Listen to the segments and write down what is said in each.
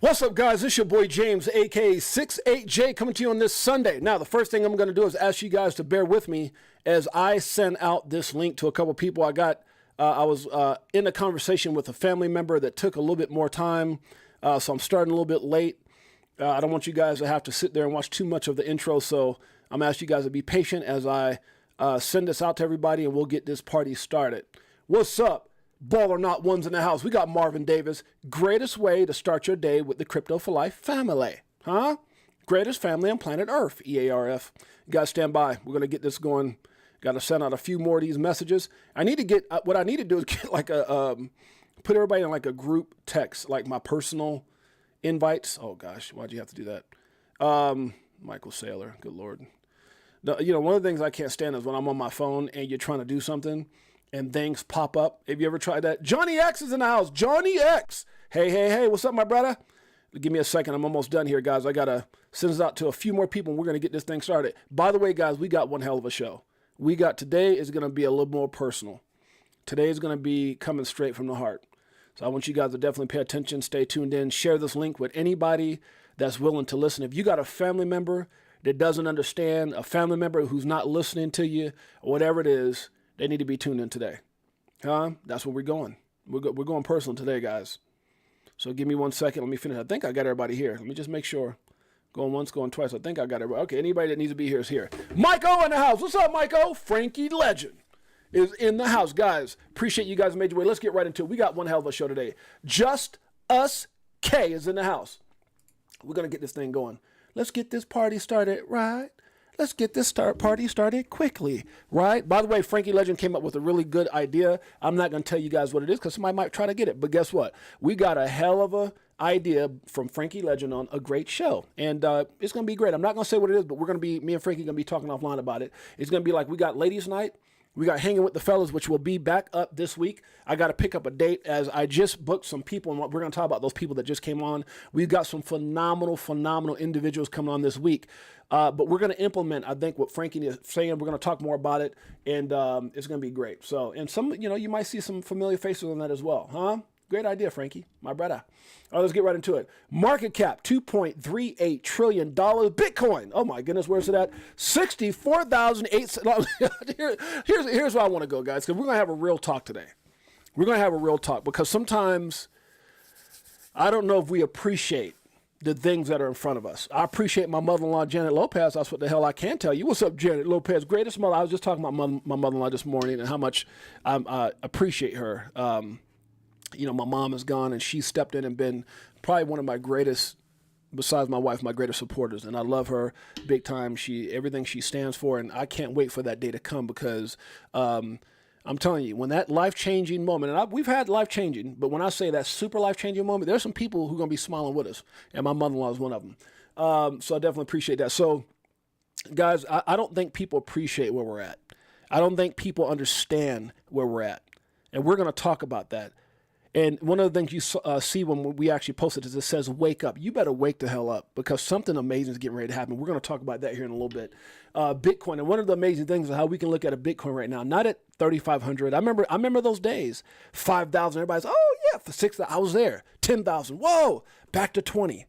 What's up, guys? It's your boy James, aka Six8Jay, coming to you on this Sunday. Now, the first thing I'm going to do is ask you guys to bear with me as I send out this link to a couple people. I was in a conversation with a family member that took a little bit more time, so I'm starting a little bit late. I don't want you guys to have to sit there and watch too much of the intro, so I'm going to ask you guys to be patient as I send this out to everybody, and we'll get this party started. What's up? Ball or not ones in the house. We got Marvin Davis. Greatest way to start your day with the Crypto for Life family. Huh? Greatest family on planet Earth. EARF. You guys stand by. We're going to get this going. Got to send out a few more of these messages. I need to get, what I need to do is get like a, put everybody in like a group text, like my personal invites. Oh gosh, why'd you have to do that? Michael Saylor, good Lord. You know, one of the things I can't stand is when I'm on my phone and you're trying to do something and things pop up. Have you ever tried that? Johnny X is in the house. Johnny X. Hey, what's up, my brother? Give me a second. I'm almost done here, guys. I got to send this out to a few more people, and we're going to get this thing started. By the way, guys, we got one hell of a show. Today is going to be a little more personal. Today is going to be coming straight from the heart. So I want you guys to definitely pay attention, stay tuned in, share this link with anybody that's willing to listen. If you got a family member that doesn't understand, a family member who's not listening to you, or whatever it is, they need to be tuned in today. That's where we're going. We're going personal today, guys. So give me 1 second. Let me finish. I think I got everybody here. Let me just make sure. Going once, going twice. I think I got everybody. Okay, anybody that needs to be here is here. Mike-O in the house. What's up, Mike-O? Frankie Legend is in the house, guys. Appreciate you guys made your way. Let's get right into it. We got one hell of a show today. Just Us K is in the house. We're going to get this thing going. Let's get this party started, right? Let's get this party started quickly, right? By the way, Frankie Legend came up with a really good idea. I'm not going to tell you guys what it is because somebody might try to get it. But guess what? We got a hell of a idea from Frankie Legend on a great show. And it's going to be great. I'm not going to say what it is, but me and Frankie are going to be talking offline about it. It's going to be like we got ladies' night. We got Hanging with the Fellas, which will be back up this week. I got to pick up a date as I just booked some people, and we're going to talk about those people that just came on. We've got some phenomenal individuals coming on this week. But we're going to implement, I think, what Frankie is saying. We're going to talk more about it, and it's going to be great. So, and some, you might see some familiar faces on that as well, huh? Great idea, Frankie, my brother. All right, let's get right into it. Market cap, $2.38 trillion. Bitcoin, oh my goodness, where's it at? 64,008. Here's where I want to go, guys, because we're going to have a real talk today. We're going to have a real talk because sometimes I don't know if we appreciate the things that are in front of us. I appreciate my mother-in-law, Janet Lopez. That's what the hell I can tell you. What's up, Janet Lopez? Greatest mother. I was just talking about my mother-in-law this morning and how much I appreciate her. My mom is gone, and she stepped in and been probably one of my greatest, besides my wife, my greatest supporters. And I love her big time. Everything she stands for, and I can't wait for that day to come because I'm telling you, when that life-changing moment, and we've had life-changing, but when I say that super life-changing moment, there's some people who are going to be smiling with us, and my mother-in-law is one of them. So I definitely appreciate that. So, guys, I don't think people appreciate where we're at. I don't think people understand where we're at, and we're going to talk about that. And one of the things you see when we actually post it is it says, wake up. You better wake the hell up because something amazing is getting ready to happen. We're going to talk about that here in a little bit. Bitcoin. And one of the amazing things is how we can look at a Bitcoin right now, not at 3,500. I remember those days, 5,000. Everybody's, oh yeah, for 6,000. I was there. 10,000. Whoa, back to 20.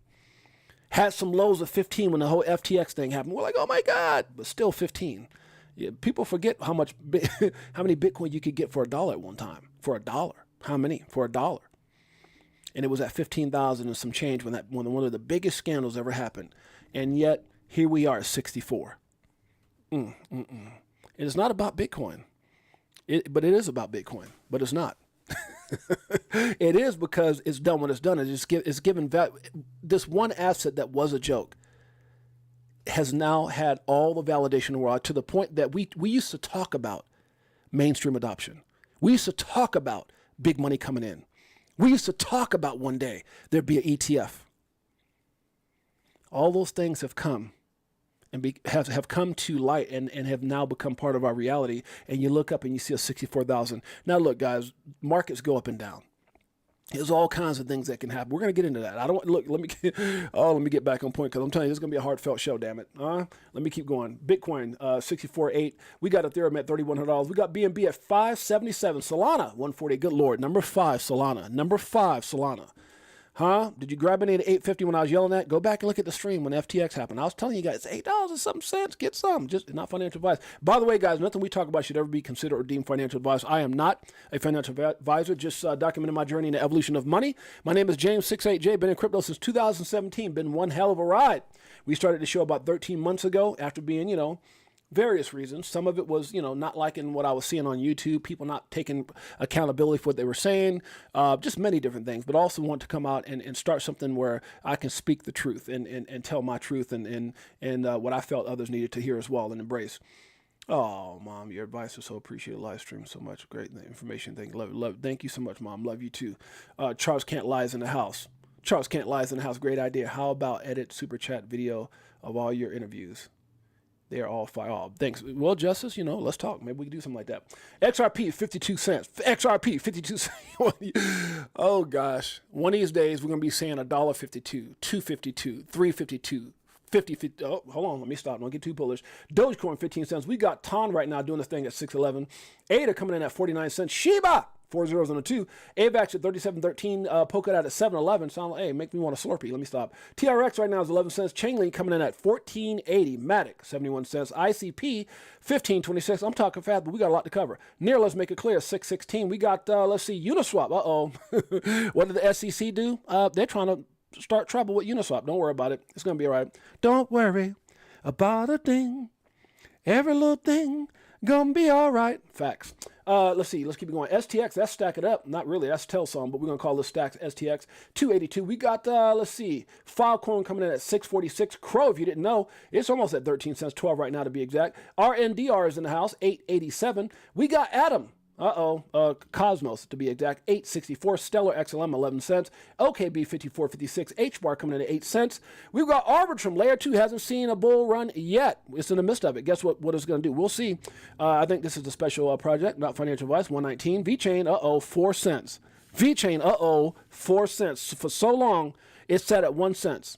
Had some lows of 15 when the whole FTX thing happened. We're like, oh my God, but still 15. Yeah, people forget how many Bitcoin you could get for $1 at one time. For $1. How many? For $1. And it was at 15,000 and some change when one of the biggest scandals ever happened. And yet, here we are at 64. It is not about Bitcoin. But it is about Bitcoin. But it's not. It is because it's done what it's done. It's given this one asset that was a joke has now had all the validation in the world to the point that we used to talk about mainstream adoption. We used to talk about big money coming in. We used to talk about one day there'd be an ETF. All those things have come and have come to light and have now become part of our reality. And you look up and you see a 64,000. Now look, guys, markets go up and down. There's all kinds of things that can happen. We're going to get into that. Let me get back on point because I'm telling you, it's going to be a heartfelt show, damn it. Let me keep going. Bitcoin, 64.8. We got Ethereum at $3,100. We got BNB at 577. Solana, 140. Good Lord. Number 5, Solana. Huh? Did you grab any at 850 when I was yelling at? Go back and look at the stream when FTX happened. I was telling you guys, $8 and some cents. Get some. Just not financial advice. By the way, guys, nothing we talk about should ever be considered or deemed financial advice. I am not a financial advisor, just documenting my journey in the evolution of money. My name is James Six8Jay. Been in crypto since 2017. Been one hell of a ride. We started the show about 13 months ago after being, various reasons. Some of it was, not liking what I was seeing on YouTube, people not taking accountability for what they were saying, just many different things, but also want to come out and start something where I can speak the truth and tell my truth and what I felt others needed to hear as well and embrace. Oh, Mom, your advice is so appreciated. Live stream so much. Great information. Love. Thank you so much, Mom. Love you too. Charles Can't Lies in the house. Charles Can't Lies in the house. Great idea. How about edit super chat video of all your interviews? They are all fire. Oh, thanks. Well, Justice, let's talk. Maybe we can do something like that. XRP, 52 cents. XRP, 52 cents. Oh, gosh. One of these days, we're going to be saying $1.52, $2.52, $3.52, 50. Oh, hold on. Let me stop. Don't get too bullish. Dogecoin, 15 cents. We got TON right now doing this thing at 611. ADA coming in at 49 cents. Shiba, 4 zeros and a 2. AVAX at 37.13. Polkadot at 7.11. Sound like, hey, make me want a Slurpee. Let me stop. TRX right now is 11 cents. Chainlink coming in at 14.80. Matic, 71 cents. ICP, 15.26. I'm talking fast, but we got a lot to cover. Near, let's make it clear, 6.16. We got, let's see, Uniswap. Uh-oh. What did the SEC do? They're trying to start trouble with Uniswap. Don't worry about it. It's going to be all right. Don't worry about a thing. Every little thing gonna be all right. Facts. Let's see. Let's keep it going. STX, that's Stack It Up. Not really. That's Telsom, but we're going to call this Stacks STX 282. We got, let's see, Filecoin coming in at 646. Crow, if you didn't know, it's almost at 13 cents, 12 right now to be exact. RNDR is in the house, 887. We got Atom. Cosmos to be exact, 864. Stellar XLM, 11 cents. OKB, 54.56. HBAR coming in at 8 cents. We've got Arbitrum. Layer 2 hasn't seen a bull run yet. It's in the midst of it. Guess what it's going to do? We'll see. I think this is a special project, not financial advice. 119. VChain, 4 cents. VChain, 4 cents. For so long, it's set at 1 cent.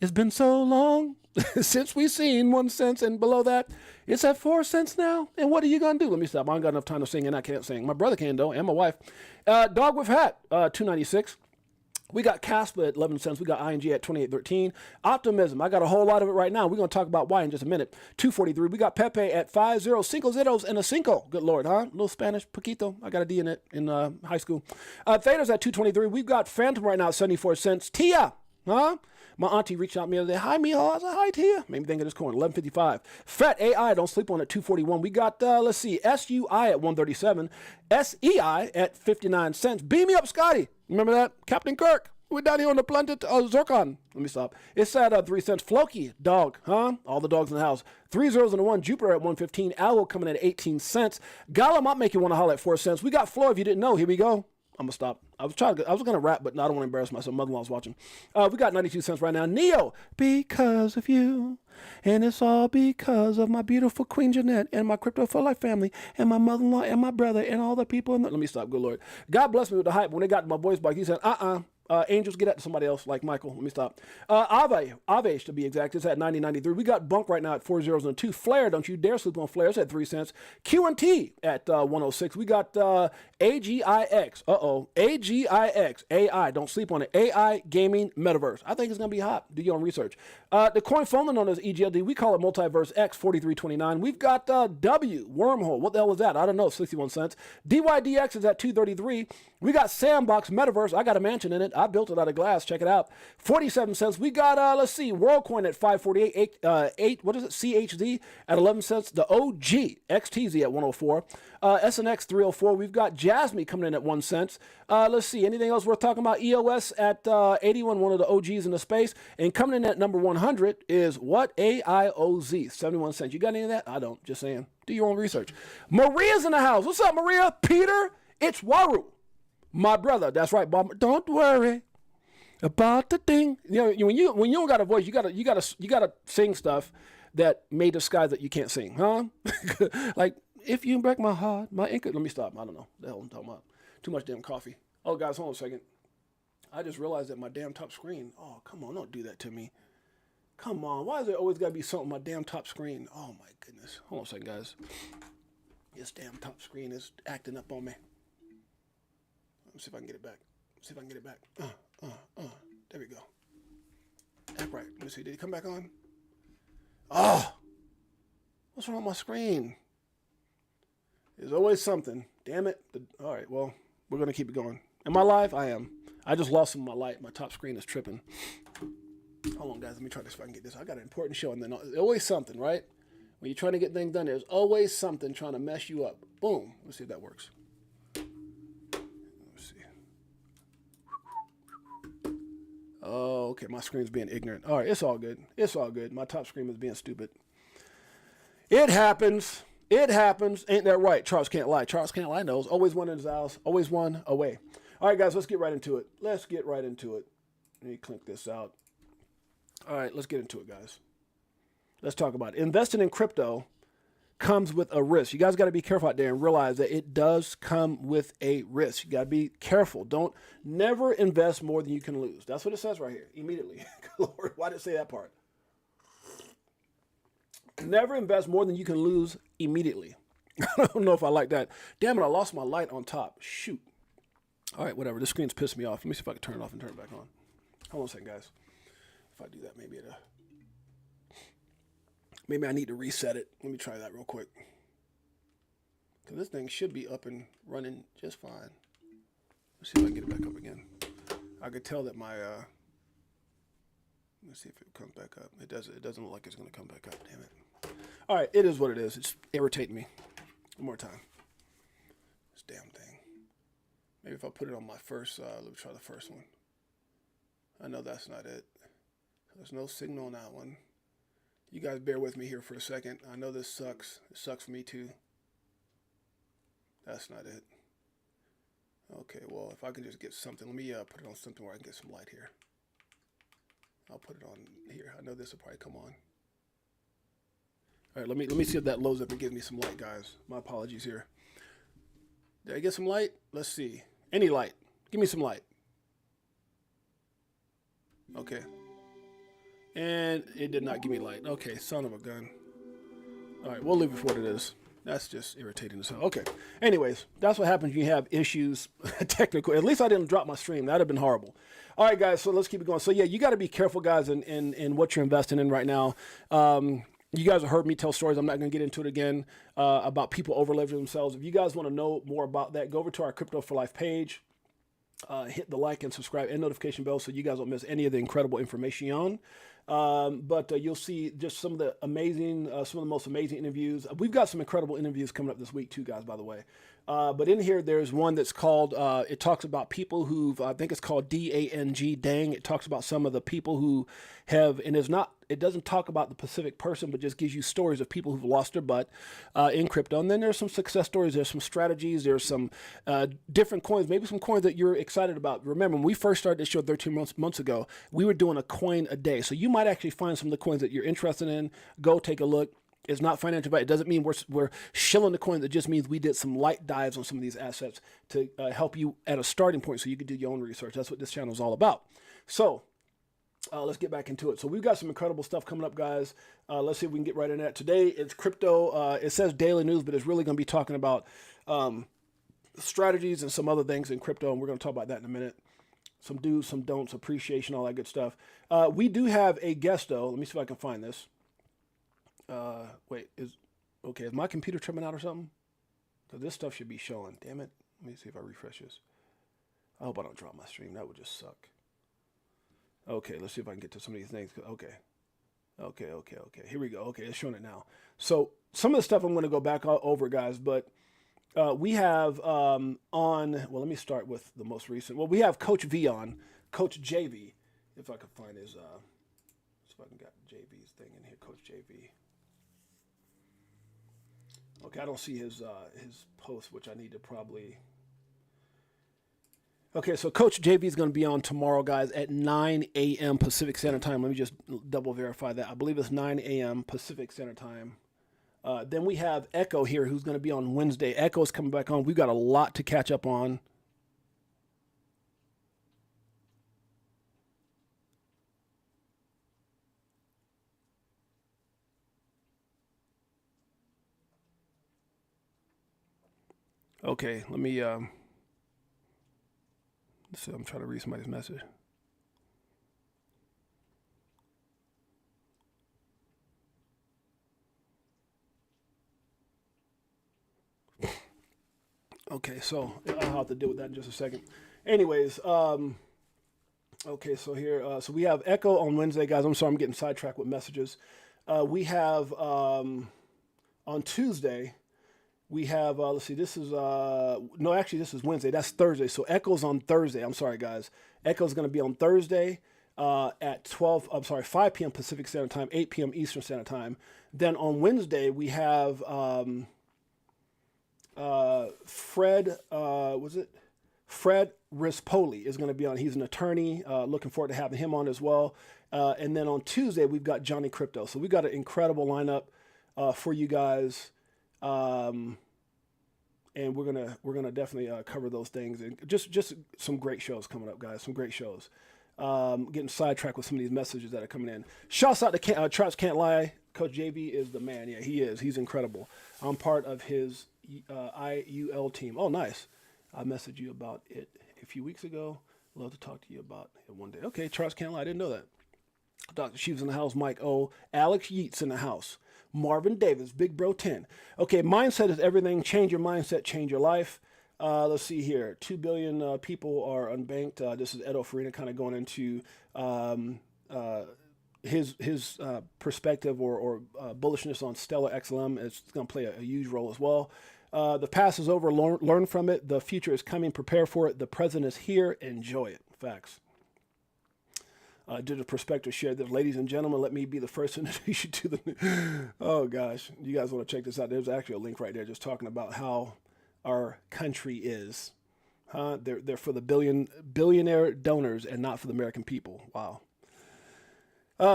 It's been so long since we've seen 1 cent and below that. It's at 4 cents now. And what are you going to do? Let me stop. I ain't got enough time to sing and I can't sing. My brother can though, and my wife. Dog with Hat, 296. We got Caspa at 11 cents. We got ING at 28.13. Optimism. I got a whole lot of it right now. We're going to talk about why in just a minute. 243. We got Pepe at 50. Cinco zeros and a cinco. Good Lord, huh? A little Spanish. Poquito. I got a D in it in high school. Theta's at 223. We've got Phantom right now at 74 cents. Tia. Huh? My auntie reached out to me the other day. Hi, Mijo. I said, hi, Tia. Made me think of this coin. 11.55. Fat AI, don't sleep on it. 241. We got, let's see, SUI at 137. SEI at 59 cents. Beam me up, Scotty. Remember that? Captain Kirk. We're down here on the planet Zircon. Let me stop. It's at 3 cents. Floki, dog, huh? All the dogs in the house. 3 zeros and a 1. Jupiter at 115. Algo coming in at 18 cents. Gala might make you want to holler at 4 cents. We got Flo, if you didn't know. Here we go. I'm gonna stop. I was going to rap, but no, I don't want to embarrass myself. Mother-in-law's watching. We got 92 cents right now. Neo, because of you. And it's all because of my beautiful Queen Jeanette and my Crypto for Life family and my mother-in-law and my brother and all the people. Let me stop. Good Lord. God bless me with the hype. When they got to my voice box, he said, Angels, get that to somebody else like Michael. Let me stop. Ave to be exact, it's at 90.93. We got Bunk right now at 4 zeros and a 2. Flare, don't you dare sleep on Flare. It's at 3 cents. QNT at 106. We got AGIX. AGIX. AI, don't sleep on it. AI Gaming Metaverse. I think it's going to be hot. Do your own research. The coin formerly known as EGLD, we call it Multiverse X, 43.29. We've got W, Wormhole. What the hell is that? I don't know, 61 cents. DYDX is at 233. We got Sandbox Metaverse. I got a mansion in it. I built it out of glass. Check it out. 47 cents. We got, let's see, WorldCoin at 548. What is it? CHZ at 11 cents. The OG, XTZ at 104. SNX 304. We've got Jasmine coming in at 1 cent. Let's see, anything else worth talking about? EOS at 81, one of the OGs in the space. And coming in at number 100 is what? AIOZ, 71 cents. You got any of that? I don't. Just saying. Do your own research. Maria's in the house. What's up, Maria? Peter, it's Waru. My brother, that's right, Bob. Don't worry about the thing. When you don't got a voice, you gotta sing stuff that made the sky that you can't sing, huh? Like if you break my heart, my ink. Let me stop. I don't know the hell I'm talking about. Too much damn coffee. Oh, guys, hold on a second. I just realized that my damn top screen. Oh, come on, don't do that to me. Come on, why is there always gotta be something on my damn top screen? Oh my goodness. Hold on a second, guys. This damn top screen is acting up on me. Let's see if I can get it back. There we go. Act right. Let me see. Did he come back on? Oh, what's wrong with my screen? There's always something. Damn it. All right, well, we're going to keep it going. Am I live? I am. I just lost some of my light. My top screen is tripping. Hold on, guys. Let me try this if I can get this. I got an important show, and then there's always something, right? When you're trying to get things done, there's always something trying to mess you up. Boom. Let's see if that works. Let's see. Oh, okay. My screen's being ignorant. All right, it's all good. It's all good. My top screen is being stupid. It happens. It happens. Ain't that right? Charles can't lie. Charles can't lie knows. Always one in his house. Always one away. All right, guys, let's get right into it. Let's get right into it. Let me clink this out. All right, let's get into it, guys. Let's talk about it. Investing in crypto comes with a risk. You guys got to be careful out there and realize that it does come with a risk. You got to be careful. Never invest more than you can lose. That's what it says right here, immediately. Lord, why did it say that part? Never invest more than you can lose immediately. I don't know if I like that. Damn it, I lost my light on top. Shoot. All right, whatever. This screen's pissed me off. Let me see if I can turn it off and turn it back on. Hold on a second, guys. If I do that, maybe I need to reset it. Let me try that real quick. Because this thing should be up and running just fine. Let's see if I can get it back up again. I could tell that my... Let's see if it comes back up. It doesn't look like it's going to come back up. Damn it. All right, it is what it is. It's irritating me. One more time. This damn thing. Maybe if I put it on my first, let me try the first one. I know that's not it. There's no signal on that one. You guys bear with me here for a second. I know this sucks. It sucks for me too. That's not it. Okay, well, if I can just get something. Let me put it on something where I can get some light here. I'll put it on here. I know this will probably come on. All right, let me see if that loads up and gives me some light, guys. My apologies here. Did I get some light? Let's see. Any light. Give me some light. Okay. And it did not give me light. Okay, son of a gun. All right, we'll leave it for what it is. That's just irritating as hell. Okay. Anyways, that's what happens when you have issues, technical. At least I didn't drop my stream. That would have been horrible. All right, guys, so let's keep it going. So, yeah, you got to be careful, guys, in what you're investing in right now. You guys have heard me tell stories. I'm not going to get into it again about people over-leveraging themselves. If you guys want to know more about that, go over to our Crypto for Life page. Hit the like and subscribe and notification bell so you guys don't miss any of the incredible information but you'll see just some of the most amazing interviews. We've got some incredible interviews coming up this week too, guys, by the way. But in here, there's one that's called, it talks about people who've, I think it's called DANG, Dang. It talks about some of the people who have, and it doesn't talk about the specific person, but just gives you stories of people who've lost their butt in crypto. And then there's some success stories. There's some strategies. There's some different coins, maybe some coins that you're excited about. Remember, when we first started this show 13 months ago, we were doing a coin a day. So you might actually find some of the coins that you're interested in. Go take a look. It's not financial advice. It doesn't mean we're shilling the coins. It just means we did some light dives on some of these assets to help you at a starting point so you can do your own research. That's what this channel is all about. So let's get back into it. So we've got some incredible stuff coming up, guys. Let's see if we can get right in that. Today, it's crypto. It says daily news, but it's really going to be talking about strategies and some other things in crypto, and we're going to talk about that in a minute. Some do's, some don'ts, appreciation, all that good stuff. We do have a guest, though. Let me see if I can find this. Wait, is my computer tripping out or something? Because this stuff should be showing. Damn it. Let me see if I refresh this. I hope I don't drop my stream. That would just suck. Okay, let's see if I can get to some of these things. Okay. Here we go. Okay, it's showing it now. So some of the stuff I'm going to go back over, guys, but we have well, let me start with the most recent. Well, we have Coach V on, Coach JV, if I could find his, if I can get JV's thing in here, Coach JV. Okay, I don't see his post, which I need to probably... Okay, so Coach JV is going to be on tomorrow, guys, at 9 a.m. Pacific Standard Time. Let me just double verify that. I believe it's 9 a.m. Pacific Standard Time. Then we have Echo here, who's going to be on Wednesday. Echo's coming back on. We've got a lot to catch up on. Okay, let me... So I'm trying to read somebody's message. Okay, so I'll have to deal with that in just a second. Anyways, okay, so here, so we have Echo on Wednesday, guys. I'm sorry, I'm getting sidetracked with messages. We have on Tuesday, we have, let's see, this is, no, actually, this is Wednesday. That's Thursday. So Echo's on Thursday. I'm sorry, guys. Echo's going to be on Thursday at 5 p.m. Pacific Standard Time, 8 p.m. Eastern Standard Time. Then on Wednesday, we have Fred, Fred Rispoli is going to be on. He's an attorney. Looking forward to having him on as well. And then on Tuesday, we've got Johnny Crypto. So we've got an incredible lineup for you guys. And we're gonna definitely cover those things, and just some great shows coming up, guys. Some great shows. Getting sidetracked with some of these messages that are coming in. Shouts out to Trots Can't Lie. Coach JV is the man. Yeah, he is. He's incredible. I'm part of his IUL team. Oh, nice. I messaged you about it a few weeks ago. Love to talk to you about it one day. Okay, Trots Can't Lie. I didn't know that. Dr. Sheaves in the house. Mike O. Alex Yeats in the house. Marvin Davis, Big Bro 10. Okay, mindset is everything. Change your mindset, change your life. Let's see here. 2 billion people are unbanked. This is Edo Farina kind of going into his perspective or bullishness on Stellar XLM. It's going to play a huge role as well. The past is over. Learn from it. The future is coming. Prepare for it. The present is here. Enjoy it. Facts. Did a perspective share this. Ladies and gentlemen, let me be the first to introduce you to the... Oh, gosh. You guys want to check this out. There's actually a link right there just talking about how our country is. They're for the billionaire donors and not for the American people. Wow.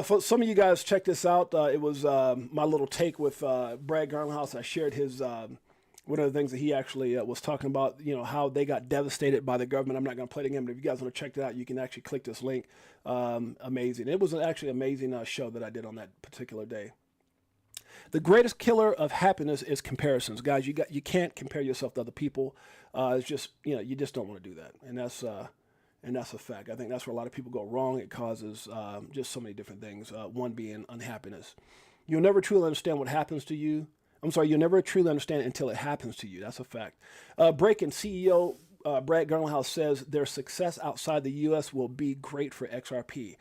For some of you guys, check this out. It was my little take with Brad Garlinghouse. I shared his... one of the things that he actually was talking about, you know, how they got devastated by the government. I'm not going to play it again, but if you guys want to check it out, you can actually click this link. Amazing. It was actually an amazing show that I did on that particular day. The greatest killer of happiness is comparisons, guys. You can't compare yourself to other people. It's just, you know, you just don't want to do that, and that's a fact. I think that's where a lot of people go wrong. It causes just so many different things. One being unhappiness. You'll never truly understand what happens to you. I'm sorry, you'll never truly understand it until it happens to you. That's a fact. Breaking CEO Brad Garlinghouse says their success outside the U.S. will be great for XRP.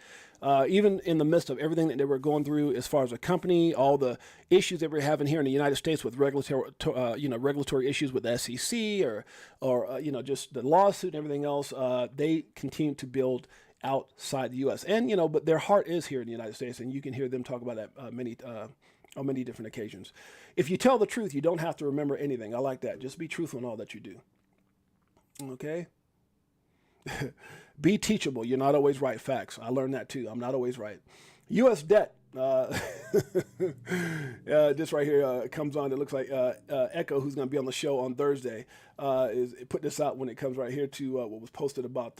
Even in the midst of everything that they were going through as far as a company, all the issues that we're having here in the United States with regulatory issues with the SEC or just the lawsuit and everything else, they continue to build outside the U.S. And, but their heart is here in the United States, and you can hear them talk about that on many different occasions. If you tell the truth, you don't have to remember anything. I like that. Just be truthful in all that you do. Okay? Be teachable. You're not always right. Facts. I learned that too. I'm not always right. U.S. debt. This right here comes on. It looks like Echo, who's going to be on the show on Thursday, put this out when it comes right here to what was posted about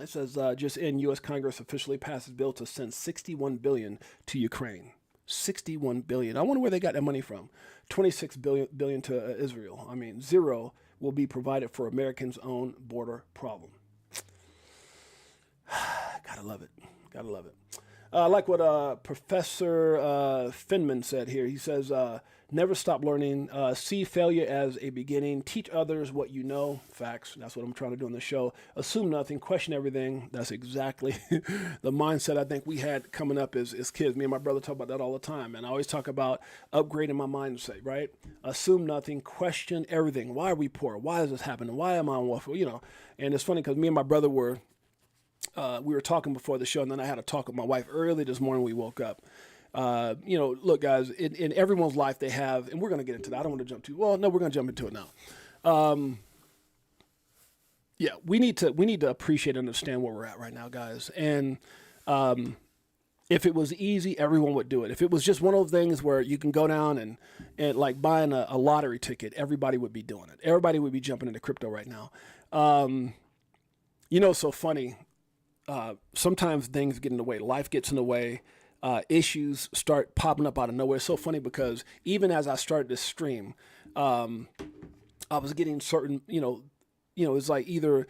it says, just in, U.S. Congress officially passes bill to send $61 billion to Ukraine. $61 billion. I wonder where they got that money from. $26 billion to Israel. I mean, zero will be provided for Americans' own border problem. Gotta love it. Gotta love it. I like what Professor Finman said here. He says, never stop learning. See failure as a beginning. Teach others what you know. Facts. That's what I'm trying to do on the show. Assume nothing. Question everything. That's exactly the mindset I think we had coming up as kids. Me and my brother talk about that all the time. And I always talk about upgrading my mindset, right? Assume nothing. Question everything. Why are we poor? Why is this happening? Why am I on welfare? And it's funny because me and my brother we were talking before the show, and then I had a talk with my wife early this morning. We woke up. Look, guys, in everyone's life they have, and we're going to get into that. I don't want to jump too, well, no, we're going to jump into it now. We need to appreciate and understand where we're at right now, guys. And, if it was easy, everyone would do it. If it was just one of those things where you can go down and like buying a lottery ticket, everybody would be doing it. Everybody would be jumping into crypto right now. It's so funny. Sometimes things get in the way. Life gets in the way. Issues start popping up out of nowhere. It's so funny because even as I started this stream, I was getting certain, it's like either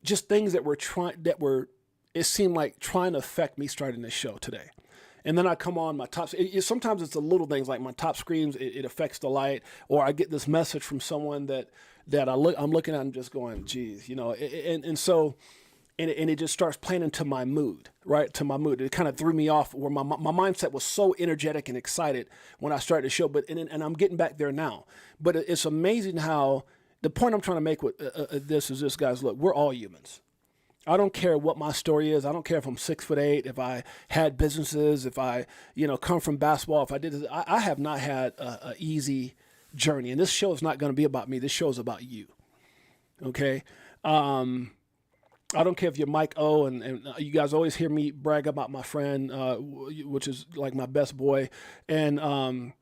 just things that it seemed like trying to affect me starting this show today. And then I come on my top. Sometimes it's the little things like my top screens. It affects the light, or I get this message from someone that I'm looking at and just going, geez, and so. And it just starts playing into my mood, right? To my mood. It kind of threw me off where my mindset was so energetic and excited when I started the show. And I'm getting back there now. But it's amazing how the point I'm trying to make with this is this, guys. Look, we're all humans. I don't care what my story is. I don't care if I'm 6'8", if I had businesses, if I, come from basketball, if I did this. I have not had a easy journey. And this show is not going to be about me. This show is about you. Okay? I don't care if you're Mike O, and you guys always hear me brag about my friend, which is like my best boy. And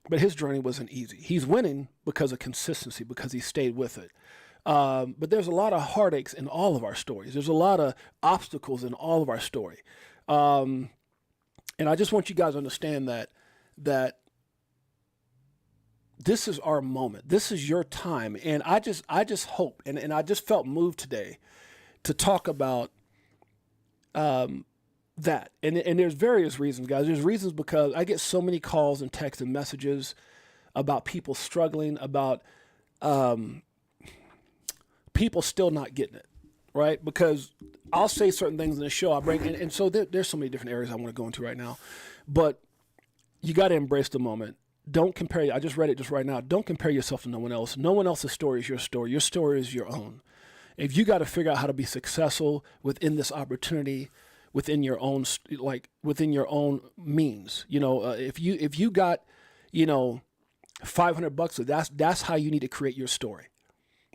but his journey wasn't easy. He's winning because of consistency, because he stayed with it. But there's a lot of heartaches in all of our stories. There's a lot of obstacles in all of our story. And I just want you guys to understand that this is our moment. This is your time. And I just hope, and I just felt moved today to talk about that. And there's various reasons, guys. There's reasons because I get so many calls and texts and messages about people struggling, about people still not getting it, right? Because I'll say certain things in the show. I bring, and so there's so many different areas I want to go into right now. But you got to embrace the moment. Don't compare. I just read it just right now. Don't compare yourself to no one else. No one else's story is your story. Your story is your own. If you got to figure out how to be successful within this opportunity, within your own means, if you got, $500, that's how you need to create your story.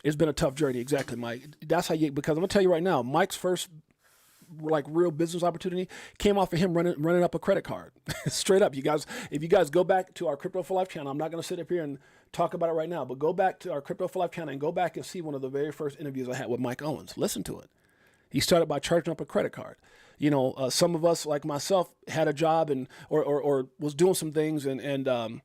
It's been a tough journey, exactly, Mike. That's how because I'm gonna tell you right now, Mike's first real business opportunity came off of him running up a credit card, straight up. You guys, if you guys go back to our Crypto for Life channel, I'm not gonna sit up here and talk about it right now, but go back to our Crypto for Life channel and go back and see one of the very first interviews I had with Mike Owens. Listen to it. He started by charging up a credit card. Some of us, like myself, had a job and or was doing some things and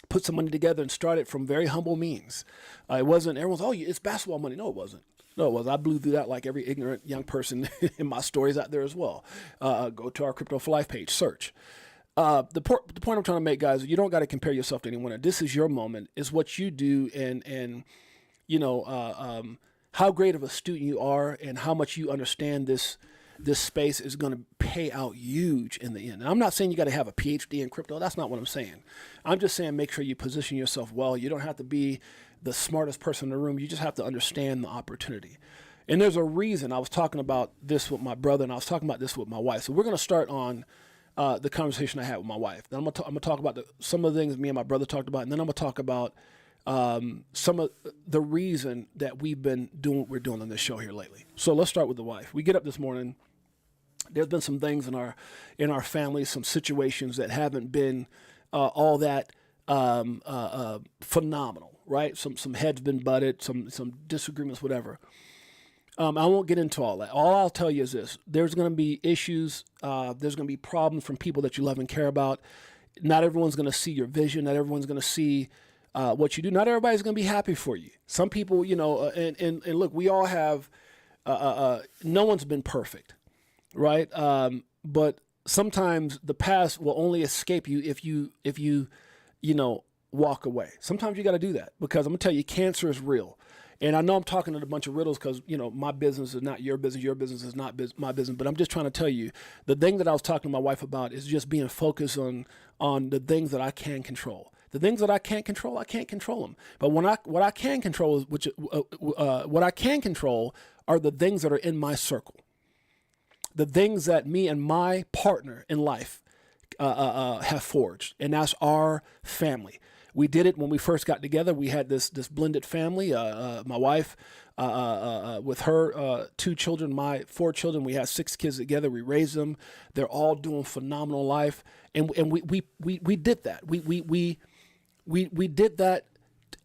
put some money together and started from very humble means. It wasn't everyone's, it's basketball money. No, it wasn't. No, it was. I blew through that like every ignorant young person in my stories out there as well. Go to our Crypto for Life page, search. The point I'm trying to make, guys, you don't got to compare yourself to anyone. This is your moment. It's what you do and how great of a student you are and how much you understand this space is going to pay out huge in the end. And I'm not saying you got to have a PhD in crypto. That's not what I'm saying. I'm just saying make sure you position yourself well. You don't have to be the smartest person in the room. You just have to understand the opportunity. And there's a reason. I was talking about this with my brother, and I was talking about this with my wife. So we're going to start on the conversation I had with my wife. Then I'm going to talk about some of the things me and my brother talked about, and then I'm going to talk about some of the reason that we've been doing what we're doing on this show here lately. So let's start with the wife. We get up this morning. There's been some things in our family, some situations that haven't been all that phenomenal, right? Some heads been butted, some disagreements, whatever. I won't get into all that. All I'll tell you is this: there's going to be issues. There's going to be problems from people that you love and care about. Not everyone's going to see your vision. Not everyone's going to see what you do. Not everybody's going to be happy for you. Some people, and look, we all have. No one's been perfect. Right. But sometimes the past will only escape you if you walk away. Sometimes you got to do that because I'm gonna tell you, cancer is real. And I know I'm talking to a bunch of riddles because, my business is not your business. Your business is not my business. But I'm just trying to tell you the thing that I was talking to my wife about is just being focused on the things that I can control. The things that I can't control, I can't control them. But what I can control is what I can control are the things that are in my circle. The things that me and my partner in life have forged, and that's our family. We did it when we first got together. We had this blended family. My wife, with her 2 children, my 4 children. We had 6 kids together. We raised them. They're all doing phenomenal life, and we did that. We did that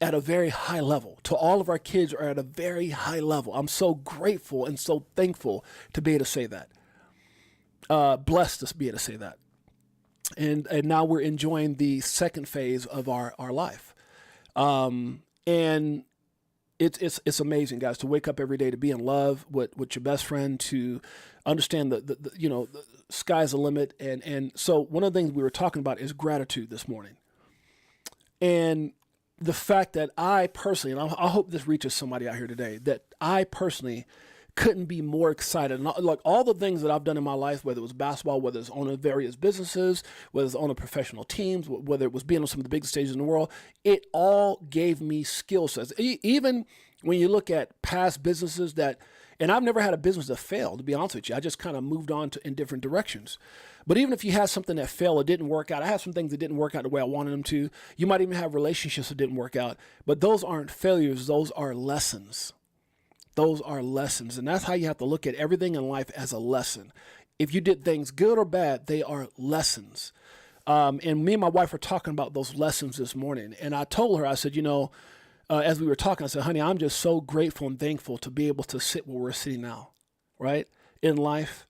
at a very high level. To all of our kids are at a very high level. I'm so grateful and so thankful to be able to say that. Blessed to be able to say that. And now we're enjoying the second phase of our life. And it's amazing, guys, to wake up every day, to be in love with your best friend, to understand the sky's the limit. And so one of the things we were talking about is gratitude this morning. And the fact that I personally, and I hope this reaches somebody out here today, that I personally couldn't be more excited. Like all the things that I've done in my life, whether it was basketball, whether it's owning various businesses, whether it's owning professional teams, whether it was being on some of the biggest stages in the world, it all gave me skill sets. Even when you look at past businesses and I've never had a business that failed, to be honest with you. I just kind of moved on in different directions. But even if you had something that failed or didn't work out, I had some things that didn't work out the way I wanted them to. You might even have relationships that didn't work out. But those aren't failures. Those are lessons. Those are lessons. And that's how you have to look at everything in life, as a lesson. If you did things good or bad, they are lessons. And me and my wife were talking about those lessons this morning. And I told her, I said, as we were talking, I said, honey, I'm just so grateful and thankful to be able to sit where we're sitting now, right, in life,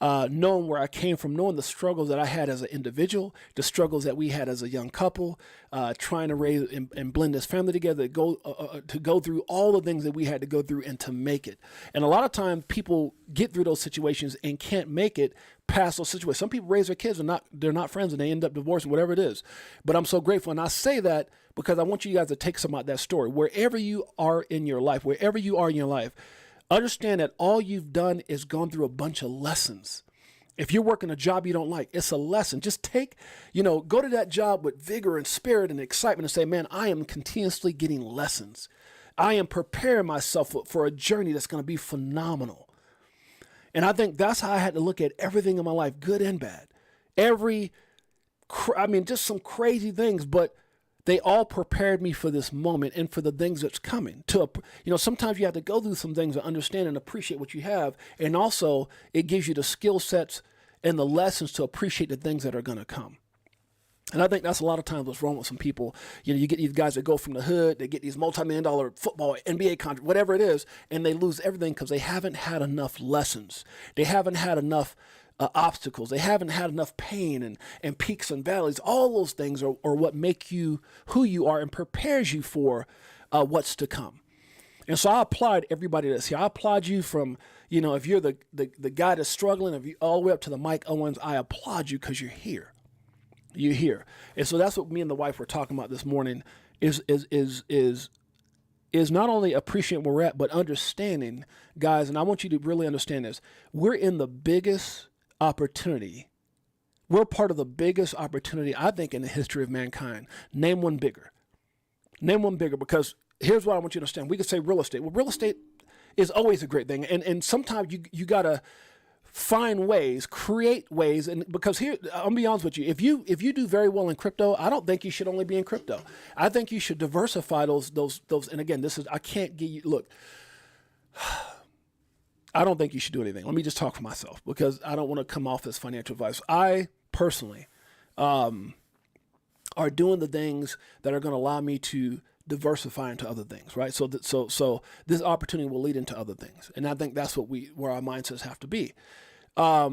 knowing where I came from, knowing the struggles that I had as an individual, the struggles that we had as a young couple, trying to raise and blend this family together, to go through all the things that we had to go through and to make it. And a lot of times people get through those situations and can't make it past those situations. Some people raise their kids and they're not friends and they end up divorcing, whatever it is. But I'm so grateful. And I say that because I want you guys to take some out that story. Wherever you are in your life, understand that all you've done is gone through a bunch of lessons. If you're working a job you don't like, it's a lesson. Just go to that job with vigor and spirit and excitement and say, man, I am continuously getting lessons. I am preparing myself for a journey that's going to be phenomenal. And I think that's how I had to look at everything in my life, good and bad. Just some crazy things, but they all prepared me for this moment and for the things that's coming. Sometimes you have to go through some things to understand and appreciate what you have. And also it gives you the skill sets and the lessons to appreciate the things that are going to come. And I think that's a lot of times what's wrong with some people. You get these guys that go from the hood, they get these multi-million-dollar football, NBA contracts, whatever it is, and they lose everything because they haven't had enough lessons. They haven't had enough obstacles. They haven't had enough pain and peaks and valleys. All those things are what make you who you are and prepares you for what's to come. And so I applaud everybody that's here. I applaud you from, if you're the guy that's struggling, if you all the way up to the Mike Owens, I applaud you because you're here. You're here. And so that's what me and the wife were talking about this morning is not only appreciating where we're at, but understanding, guys, and I want you to really understand this. We're in the biggest opportunity. We're part of the biggest opportunity, I think, in the history of mankind. Name one bigger. Because here's what I want you to understand. We could say real estate. Well, real estate is always a great thing. And sometimes you got to find ways, create ways. And because here, I'll be honest with you, if you do very well in crypto, I don't think you should only be in crypto. I think you should diversify those. And again, I can't give you, look, I don't think you should do anything. Let me just talk for myself because I don't want to come off as financial advice. I personally are doing the things that are going to allow me to diversify into other things, right? So this opportunity will lead into other things. And I think that's where our mindsets have to be. But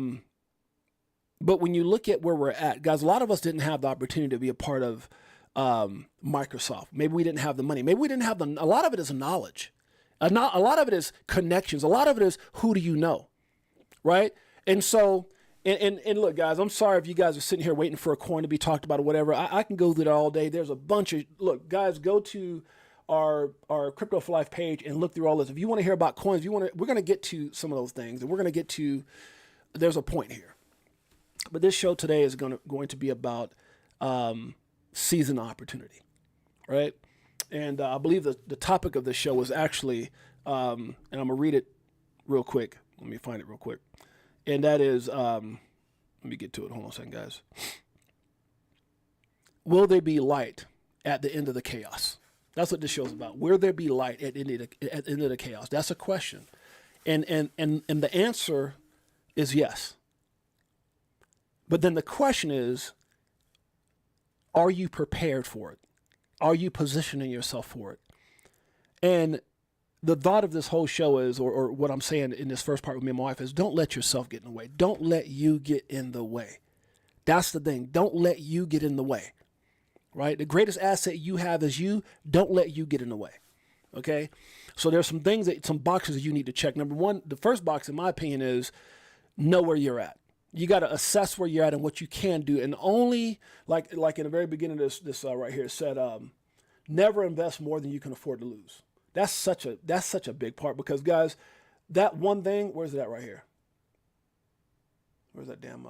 when you look at where we're at, guys, a lot of us didn't have the opportunity to be a part of Microsoft. Maybe we didn't have the money. Maybe we didn't have a lot of it is knowledge. A lot of it is connections. A lot of it is who do you know, right? And so, and look, guys, I'm sorry if you guys are sitting here waiting for a coin to be talked about or whatever. I can go through that all day. There's a bunch of, look, guys, go to our Crypto for Life page and look through all this. If you want to hear about coins, we're going to get to some of those things, and we're going to get to, there's a point here. But this show today is going to be about season opportunity, right? And I believe the topic of the show was actually, and I'm going to read it real quick. Let me find it real quick. And that is, let me get to it. Hold on a second, guys. Will there be light at the end of the chaos? That's what this show is about. Will there be light at the end of the chaos? That's a question. And the answer is yes. But then the question is, are you prepared for it? Are you positioning yourself for it? And the thought of this whole show is, or what I'm saying in this first part with me and my wife is, don't let yourself get in the way. Don't let you get in the way. That's the thing. Don't let you get in the way, right? The greatest asset you have is you. Don't let you get in the way, okay? So there's some boxes that you need to check. Number one, the first box, in my opinion, is know where you're at. You got to assess where you're at and what you can do. And only like in the very beginning of this right here, it said, never invest more than you can afford to lose. That's such a big part, because guys, that one thing, where's it at right here? Where's that damn,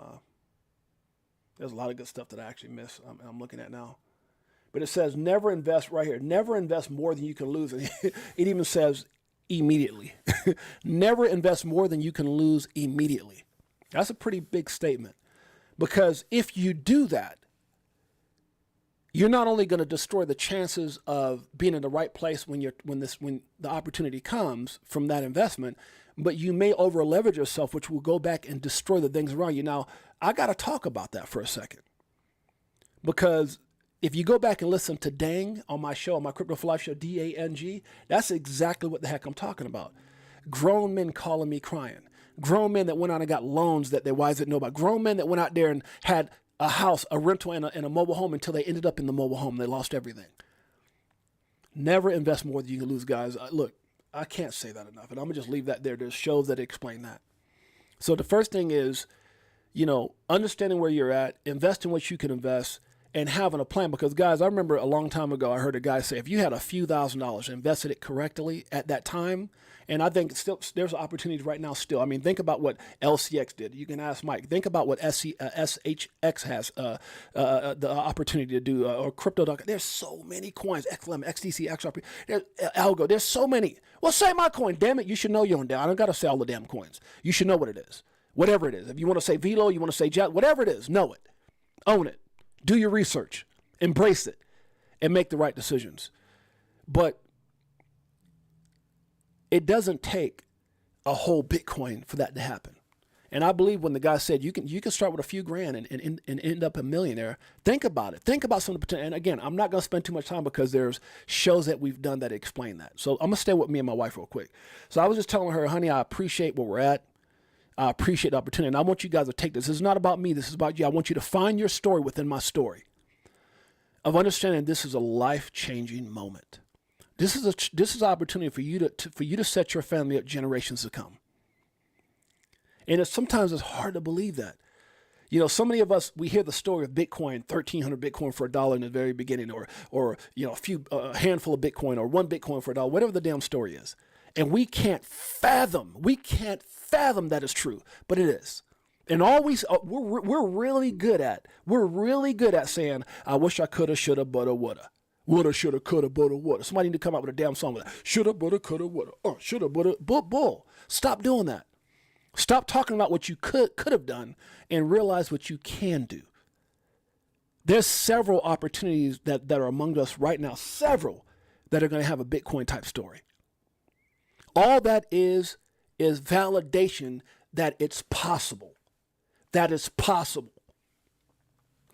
there's a lot of good stuff that I actually missed. I'm looking at now. But it says never invest right here. Never invest more than you can lose. And it even says immediately. Never invest more than you can lose immediately. That's a pretty big statement, because if you do that, you're not only going to destroy the chances of being in the right place when the opportunity comes from that investment, but you may over leverage yourself, which will go back and destroy the things around you. Now, I got to talk about that for a second, because if you go back and listen to Dang on my show, on my Crypto for Life show, DANG, that's exactly what the heck I'm talking about. Grown men calling me crying. Grown men that went out and got loans that their wives didn't know about. Grown men that went out there and had a house, a rental, and a mobile home until they ended up in the mobile home. They lost everything. Never invest more than you can lose, guys. Look, I can't say that enough, and I'm going to just leave that there. There's shows that explain that. So the first thing is, understanding where you're at, invest in what you can invest, and having a plan. Because, guys, I remember a long time ago, I heard a guy say, if you had a few $1,000s, invested it correctly at that time, and I think still there's opportunities right now still. I mean, think about what LCX did. You can ask Mike. Think about what SHX has the opportunity to do, or Crypto.com. There's so many coins, XLM, XDC, XRP, there's Algo. There's so many. Well, say my coin. Damn it, you should know your own damn. I don't got to say all the damn coins. You should know what it is. Whatever it is. If you want to say VTHO, you want to say Jet, whatever it is, know it. Own it. Do your research. Embrace it. And make the right decisions. But it doesn't take a whole Bitcoin for that to happen. And I believe when the guy said you can start with a few grand and end up a millionaire, think about it. Think about some of the potential. And again, I'm not going to spend too much time, because there's shows that we've done that explain that. So I'm going to stay with me and my wife real quick. So I was just telling her, honey, I appreciate where we're at. I appreciate the opportunity. And I want you guys to take this. This is not about me. This is about you. I want you to find your story within my story of understanding this is a life-changing moment. This is an opportunity for you to set your family up generations to come. And sometimes it's hard to believe that. So many of us, we hear the story of Bitcoin, 1,300 Bitcoin for $1 in the very beginning, or a handful of Bitcoin, or one Bitcoin for $1, whatever the damn story is. And we can't fathom that is true, but it is. And always, we're really good at saying, I wish I coulda, shoulda, woulda, woulda. Woulda, shoulda, coulda, woulda, woulda. Somebody need to come up with a damn song with that. Shoulda, woulda, coulda, woulda. Shoulda, woulda, bull. Stop doing that. Stop talking about what you could have done and realize what you can do. There's several opportunities that are among us right now, several that are going to have a Bitcoin type story. All that is validation that it's possible. That it's possible.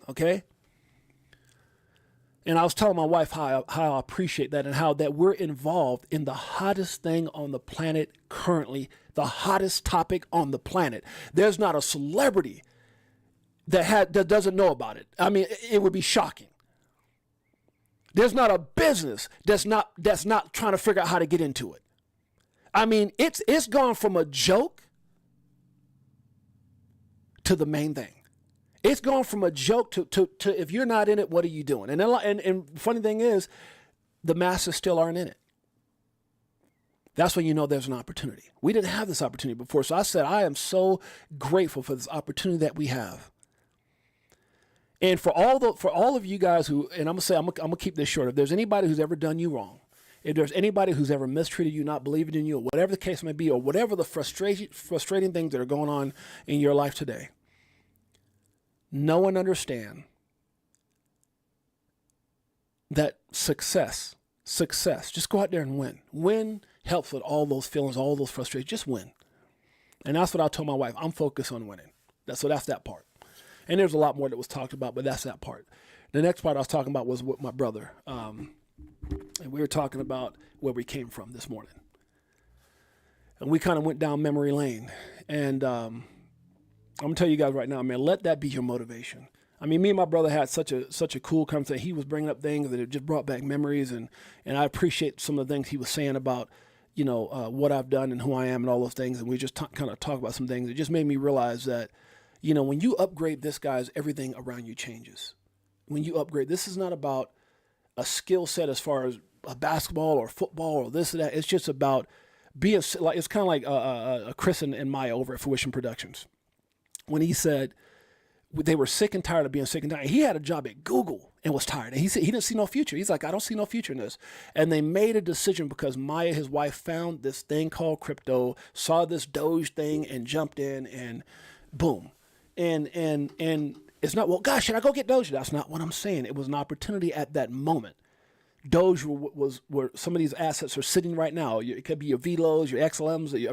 Okay? And I was telling my wife how I appreciate that, and how that we're involved in the hottest thing on the planet currently, the hottest topic on the planet. There's not a celebrity that doesn't know about it. I mean, it would be shocking. There's not a business that's not trying to figure out how to get into it. I mean, it's gone from a joke to the main thing. It's gone from a joke to if you're not in it, what are you doing? And funny thing is, the masses still aren't in it. That's when you know there's an opportunity. We didn't have this opportunity before. So I said, I am so grateful for this opportunity that we have. And for all of you guys who, and I'm gonna keep this short. If there's anybody who's ever done you wrong, if there's anybody who's ever mistreated you, not believing in you, or whatever the case may be, or whatever the frustrating things that are going on in your life today, know and understand that success, just go out there and win. Win helps with all those feelings, all those frustrations. Just win. And that's what I told my wife. I'm focused on winning. That's that part. And there's a lot more that was talked about, but that's that part. The next part I was talking about was with my brother. And we were talking about where we came from this morning. And we kind of went down memory lane. And I'm going to tell you guys right now, man, let that be your motivation. I mean, me and my brother had such a cool conversation. He was bringing up things that it just brought back memories. And I appreciate some of the things he was saying about, what I've done and who I am and all those things. And we just kind of talk about some things. It just made me realize that, when you upgrade this, guys, everything around you changes. When you upgrade, this is not about a skill set as far as a basketball or football or this or that. It's just about being like, it's kind of like Chris and Maya over at Fruition Productions. When he said they were sick and tired of being sick and tired. He had a job at Google and was tired. And he said he didn't see no future. He's like, I don't see no future in this. And they made a decision because Maya, his wife, found this thing called crypto, saw this Doge thing and jumped in and boom. And it's not, well, gosh, should I go get Doge? That's not what I'm saying. It was an opportunity at that moment. Doge was where some of these assets are sitting right now. It could be your VLOs, your XLMs, your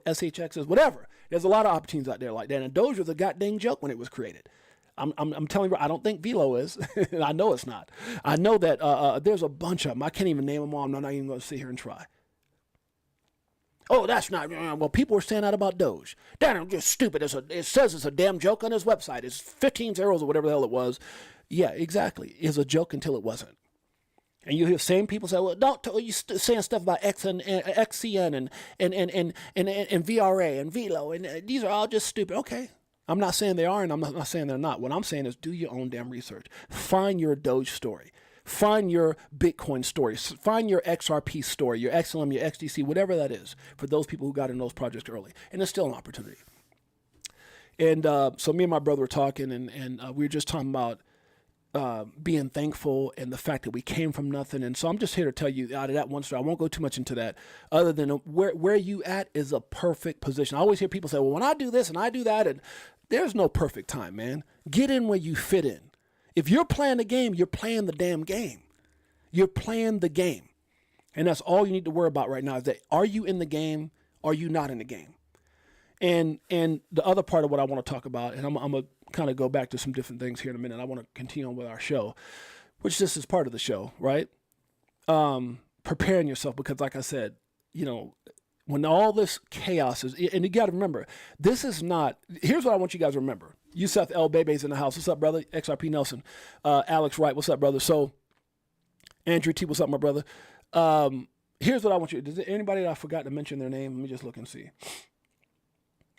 SHXs, whatever. There's a lot of opportunities out there like that. And Doge was a goddamn joke when it was created. I'm telling you, I don't think VLO is. I know it's not. I know that there's a bunch of them. I can't even name them all. I'm not even going to sit here and try. Oh, that's not, well, people were saying that about Doge. Damn, just stupid. It says it's a damn joke on his website. It's 15 zeros or whatever the hell it was. Yeah, exactly. It's a joke until it wasn't. And you hear the same people say, well, you saying stuff about XCN and VRA and VLO, and these are all just stupid. Okay. I'm not saying they are, and I'm not saying they're not. What I'm saying is do your own damn research. Find your Doge story. Find your Bitcoin story. Find your XRP story, your XLM, your XDC, whatever that is, for those people who got in those projects early. And it's still an opportunity. And so me and my brother were talking, and we were just talking about being thankful and the fact that we came from nothing. And so I'm just here to tell you out of that one story, I won't go too much into that, other than where you at is a perfect position. I always hear people say, well, when I do this and I do that, and there's no perfect time, man. Get in where you fit in. If you're playing the game, you're playing the damn game. You're playing the game. And that's all you need to worry about right now is that, are you in the game? Are you not in the game? And the other part of what I want to talk about, and I'm going to kind of go back to some different things here in a minute. I want to continue on with our show, which this is part of the show, right? Preparing yourself, because like I said, when all this chaos is, and you got to remember, this is not, here's what I want you guys to remember. Yusuf L. Bebe's in the house. What's up, brother? XRP Nelson. Alex Wright, what's up, brother? So, Andrew T, what's up, my brother? Here's what I want you, does anybody that I forgot to mention their name? Let me just look and see.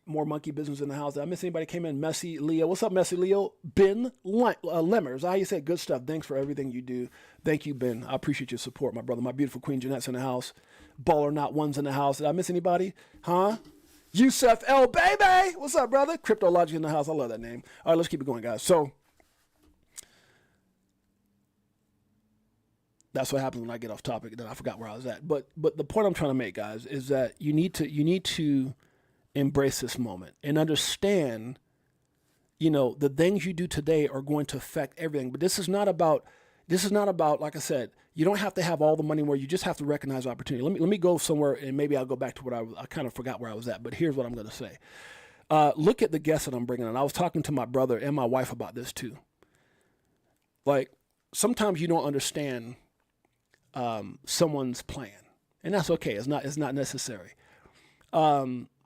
More monkey business in the house. Did I miss anybody came in? Messy Leo. What's up, Messy Leo? Ben Lemmers. How you said? Good stuff. Thanks for everything you do. Thank you, Ben. I appreciate your support, my brother. My beautiful queen Jeanette's in the house. Baller Not One's in the house. Did I miss anybody? Huh? Yusuf L. Baby. What's up, brother? Cryptologic in the house. I love that name. All right, let's keep it going, guys. So that's what happens when I get off topic. Then I forgot where I was at. But the point I'm trying to make, guys, is that you need to embrace this moment and understand, the things you do today are going to affect everything. But this is not about, like I said, you don't have to have all the money where you just have to recognize opportunity. Let me go somewhere, and maybe I'll go back to what I kind of forgot where I was at, but here's what I'm going to say. Look at the guests that I'm bringing in. I was talking to my brother and my wife about this too. Like, sometimes you don't understand someone's plan, and that's okay. It's not necessary.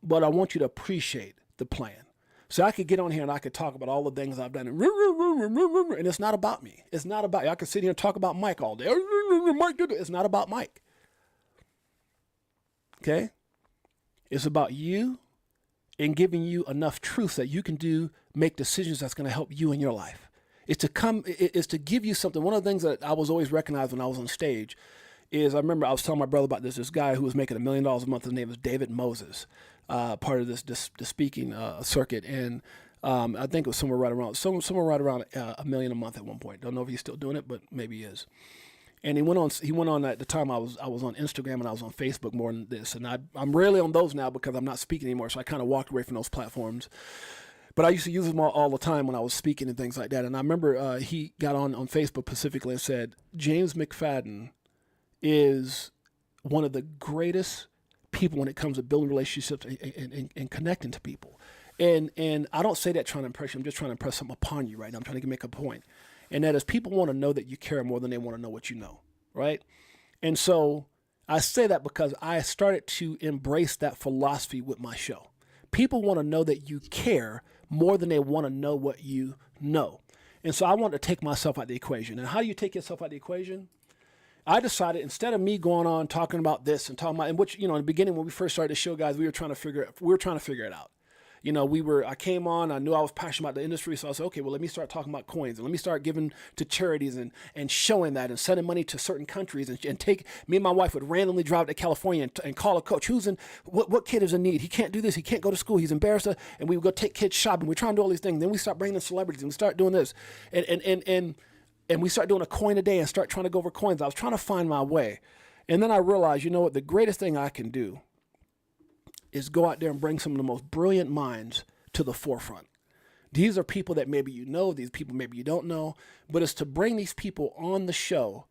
But I want you to appreciate the plan. So I could get on here and I could talk about all the things I've done, and it's not about me. It's not about you. I could sit here and talk about Mike all day. Mike did it. It's not about Mike. Okay? It's about you and giving you enough truth that you can make decisions that's going to help you in your life. It's to give you something. One of the things that I was always recognized when I was on stage is, I remember I was telling my brother about this guy who was making $1 million a month. His name is David Moses, part of this speaking circuit, and I think it was somewhere right around $1 million a month at one point. Don't know if he's still doing it, but maybe he is. And he went on at the time I was on Instagram and I was on Facebook more than this, and I'm rarely on those now because I'm not speaking anymore, so I kind of walked away from those platforms. But I used to use them all the time when I was speaking and things like that. And I remember he got on Facebook specifically and said, James McFadden is one of the greatest people when it comes to building relationships and connecting to people. And I don't say that trying to impress you. I'm just trying to impress something upon you right now. I'm trying to make a point. And that is, people want to know that you care more than they want to know what you know, right? And so I say that because I started to embrace that philosophy with my show. People want to know that you care more than they want to know what you know. And so I want to take myself out of the equation. And how do you take yourself out of the equation? I decided instead of me going on talking about this and talking about, and which, in the beginning when we first started the show, guys, we were trying to figure it out. I came on, I knew I was passionate about the industry. So I said, okay, well, let me start talking about coins and let me start giving to charities and showing that and sending money to certain countries and take, me and my wife would randomly drive to California and call a coach what kid is in need. He can't do this. He can't go to school. He's embarrassed. And we would go take kids shopping. We're trying to do all these things. Then we start bringing in celebrities and we start doing this and we start doing a coin a day and start trying to go over coins. I was trying to find my way. And then I realized, what, the greatest thing I can do is go out there and bring some of the most brilliant minds to the forefront. These are people that maybe you know, these people maybe you don't know, but it's to bring these people on the show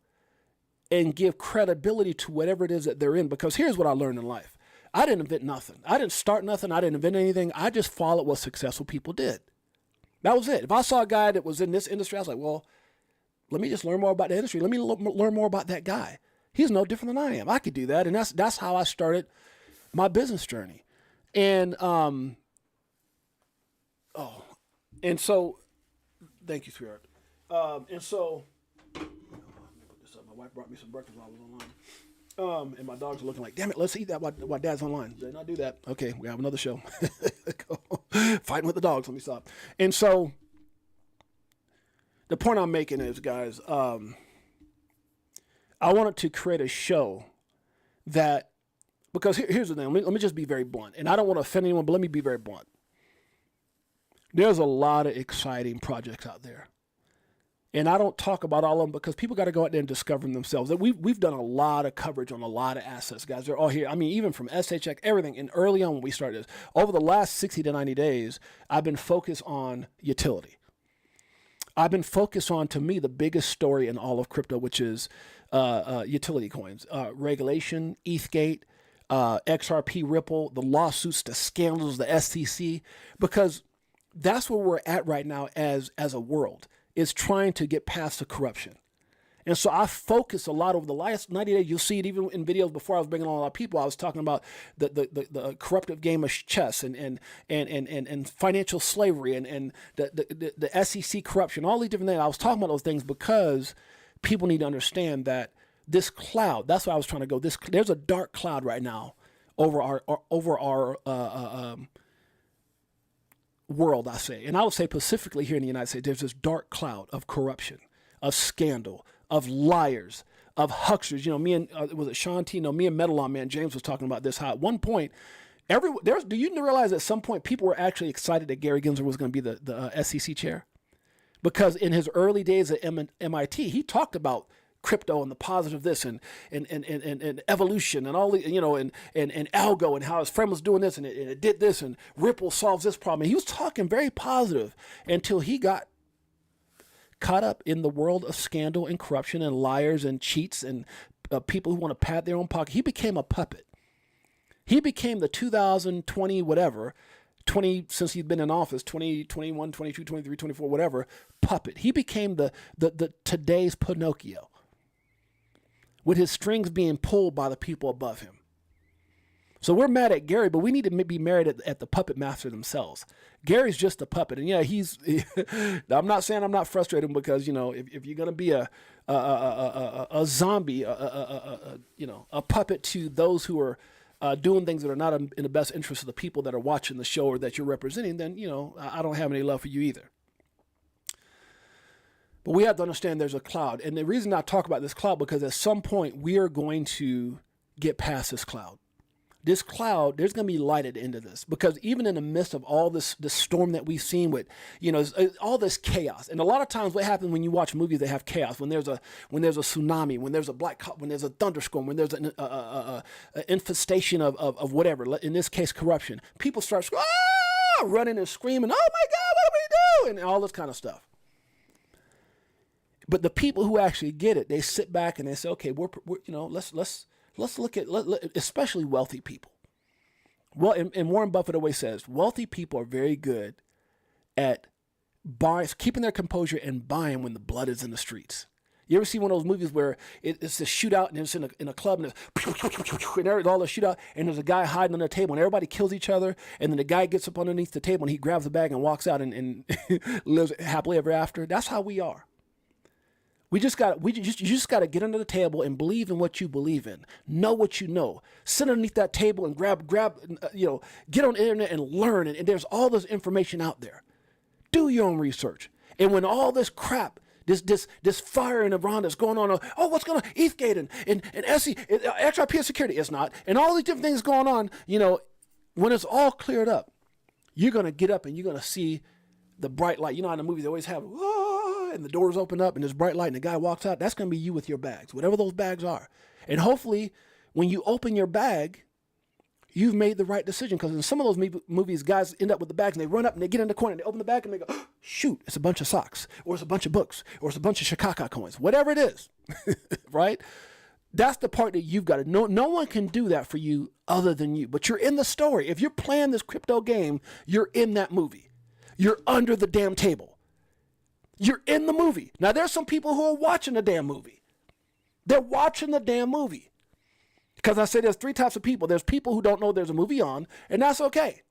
and give credibility to whatever it is that they're in. Because here's what I learned in life. I didn't invent nothing. I didn't start nothing. I didn't invent anything. I just followed what successful people did. That was it. If I saw a guy that was in this industry, I was like, well, let me just learn more about the industry. Let me learn more about that guy. He's no different than I am. I could do that. And that's how I started my business journey. And, so thank you, sweetheart. And so, let me put this up. My wife brought me some breakfast while I was online. And my dogs are looking like, damn it, let's eat that while Dad's online. Did I not do that? Okay, we have another show. Fighting with the dogs. Let me stop. And so, the point I'm making is, guys, I wanted to create a show that, because here's the thing, let me just be very blunt. And I don't want to offend anyone, but let me be very blunt. There's a lot of exciting projects out there. And I don't talk about all of them because people got to go out there and discover them themselves. We've done a lot of coverage on a lot of assets, guys. They're all here. I mean, even from SHX, everything. And early on when we started this, over the last 60 to 90 days, I've been focused on utility. I've been focused on, to me, the biggest story in all of crypto, which is utility coins, regulation, ETHGate, XRP, Ripple, the lawsuits, the scandals, the SEC, because that's where we're at right now as a world, is trying to get past the corruption. And so I focus a lot over the last 90 days. You'll see it even in videos before I was bringing on a lot of people. I was talking about the corruptive game of chess and financial slavery and the SEC corruption, all these different things. I was talking about those things because people need to understand that this cloud, that's why I was trying to go. There's a dark cloud right now over our world, I say. And I would say specifically here in the United States, there's this dark cloud of corruption, of scandal, of liars, of hucksters. Me and, was it Sean T? No, me and Metalon Man James was talking about this, how at one point, do you realize at some point people were actually excited that Gary Gensler was going to be the SEC chair? Because in his early days at MIT, he talked about crypto and the positive this and evolution and all the, and algo and how his friend was doing this and it did this and Ripple solves this problem. And he was talking very positive until he got caught up in the world of scandal and corruption and liars and cheats and people who want to pat their own pocket. He became a puppet. He became the 2020 whatever, 20 since he's been in office, 20, 21, 22, 23, 24, whatever, puppet. He became the today's Pinocchio, with his strings being pulled by the people above him. So we're mad at Gary, but we need to be married at the puppet master themselves. Gary's just a puppet. And yeah, I'm not saying I'm not frustrated because, if you're going to be a zombie, a puppet to those who are doing things that are not in the best interest of the people that are watching the show or that you're representing, then, I don't have any love for you either. But we have to understand there's a cloud. And the reason I talk about this cloud, because at some point we are going to get past this cloud. This cloud, there's going to be light at the end of this, because even in the midst of all this storm that we've seen with, all this chaos. And a lot of times what happens when you watch movies, they have chaos. When there's a tsunami, when there's when there's a thunderstorm, when there's an infestation of whatever, in this case, corruption, people start running and screaming, oh my God, what do we do? And all this kind of stuff. But the people who actually get it, they sit back and they say, okay, let's look at, especially wealthy people. Well, and Warren Buffett always says, wealthy people are very good at keeping their composure and buying when the blood is in the streets. You ever see one of those movies where it's a shootout and it's in a club and there's all the shootout and there's a guy hiding on the table and everybody kills each other and then the guy gets up underneath the table and he grabs the bag and walks out and lives happily ever after? That's how we are. You just got to get under the table and believe in what you believe in. Know what you know. Sit underneath that table and get on the internet and learn. And there's all this information out there. Do your own research. And when all this crap, this fire in Iran that's going on, what's going on? ETHGate and XRP security. It's not. And all these different things going on, when it's all cleared up, you're going to get up and you're going to see the bright light. You know how in the movies they always have, and the doors open up and there's bright light and the guy walks out. That's going to be you with your bags, whatever those bags are. And hopefully when you open your bag, you've made the right decision. Because in some of those movies, guys end up with the bags and they run up and they get in the corner and they open the bag and they go, shoot, it's a bunch of socks, or it's a bunch of books, or it's a bunch of Chicago coins, whatever it is, right? That's the part that you've got to know. No one can do that for you other than you. But you're in the story. If you're playing this crypto game, you're in that movie. You're under the damn table. You're in the movie. Now, there's some people who are watching the damn movie. They're watching the damn movie. Because I say there's three types of people. There's people who don't know there's a movie on, and that's okay.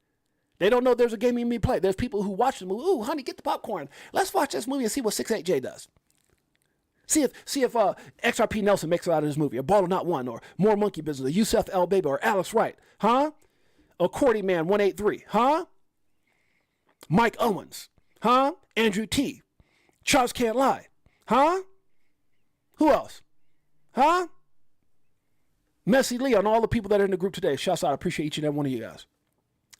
They don't know there's a game you may play. There's people who watch the movie. Ooh, honey, get the popcorn. Let's watch this movie and see what Six8Jay does. See if XRP Nelson makes it out of this movie, or Baller Not One, or More Monkey Business, or Yusef L. Baby, or Alex Wright, huh? Or Cordy Man 183, huh? Mike Owens, huh? Andrew T. Charles Can't Lie, huh? Who else? Huh? Messy Lee, and all the people that are in the group today. Shouts out, I appreciate each and every one of you guys.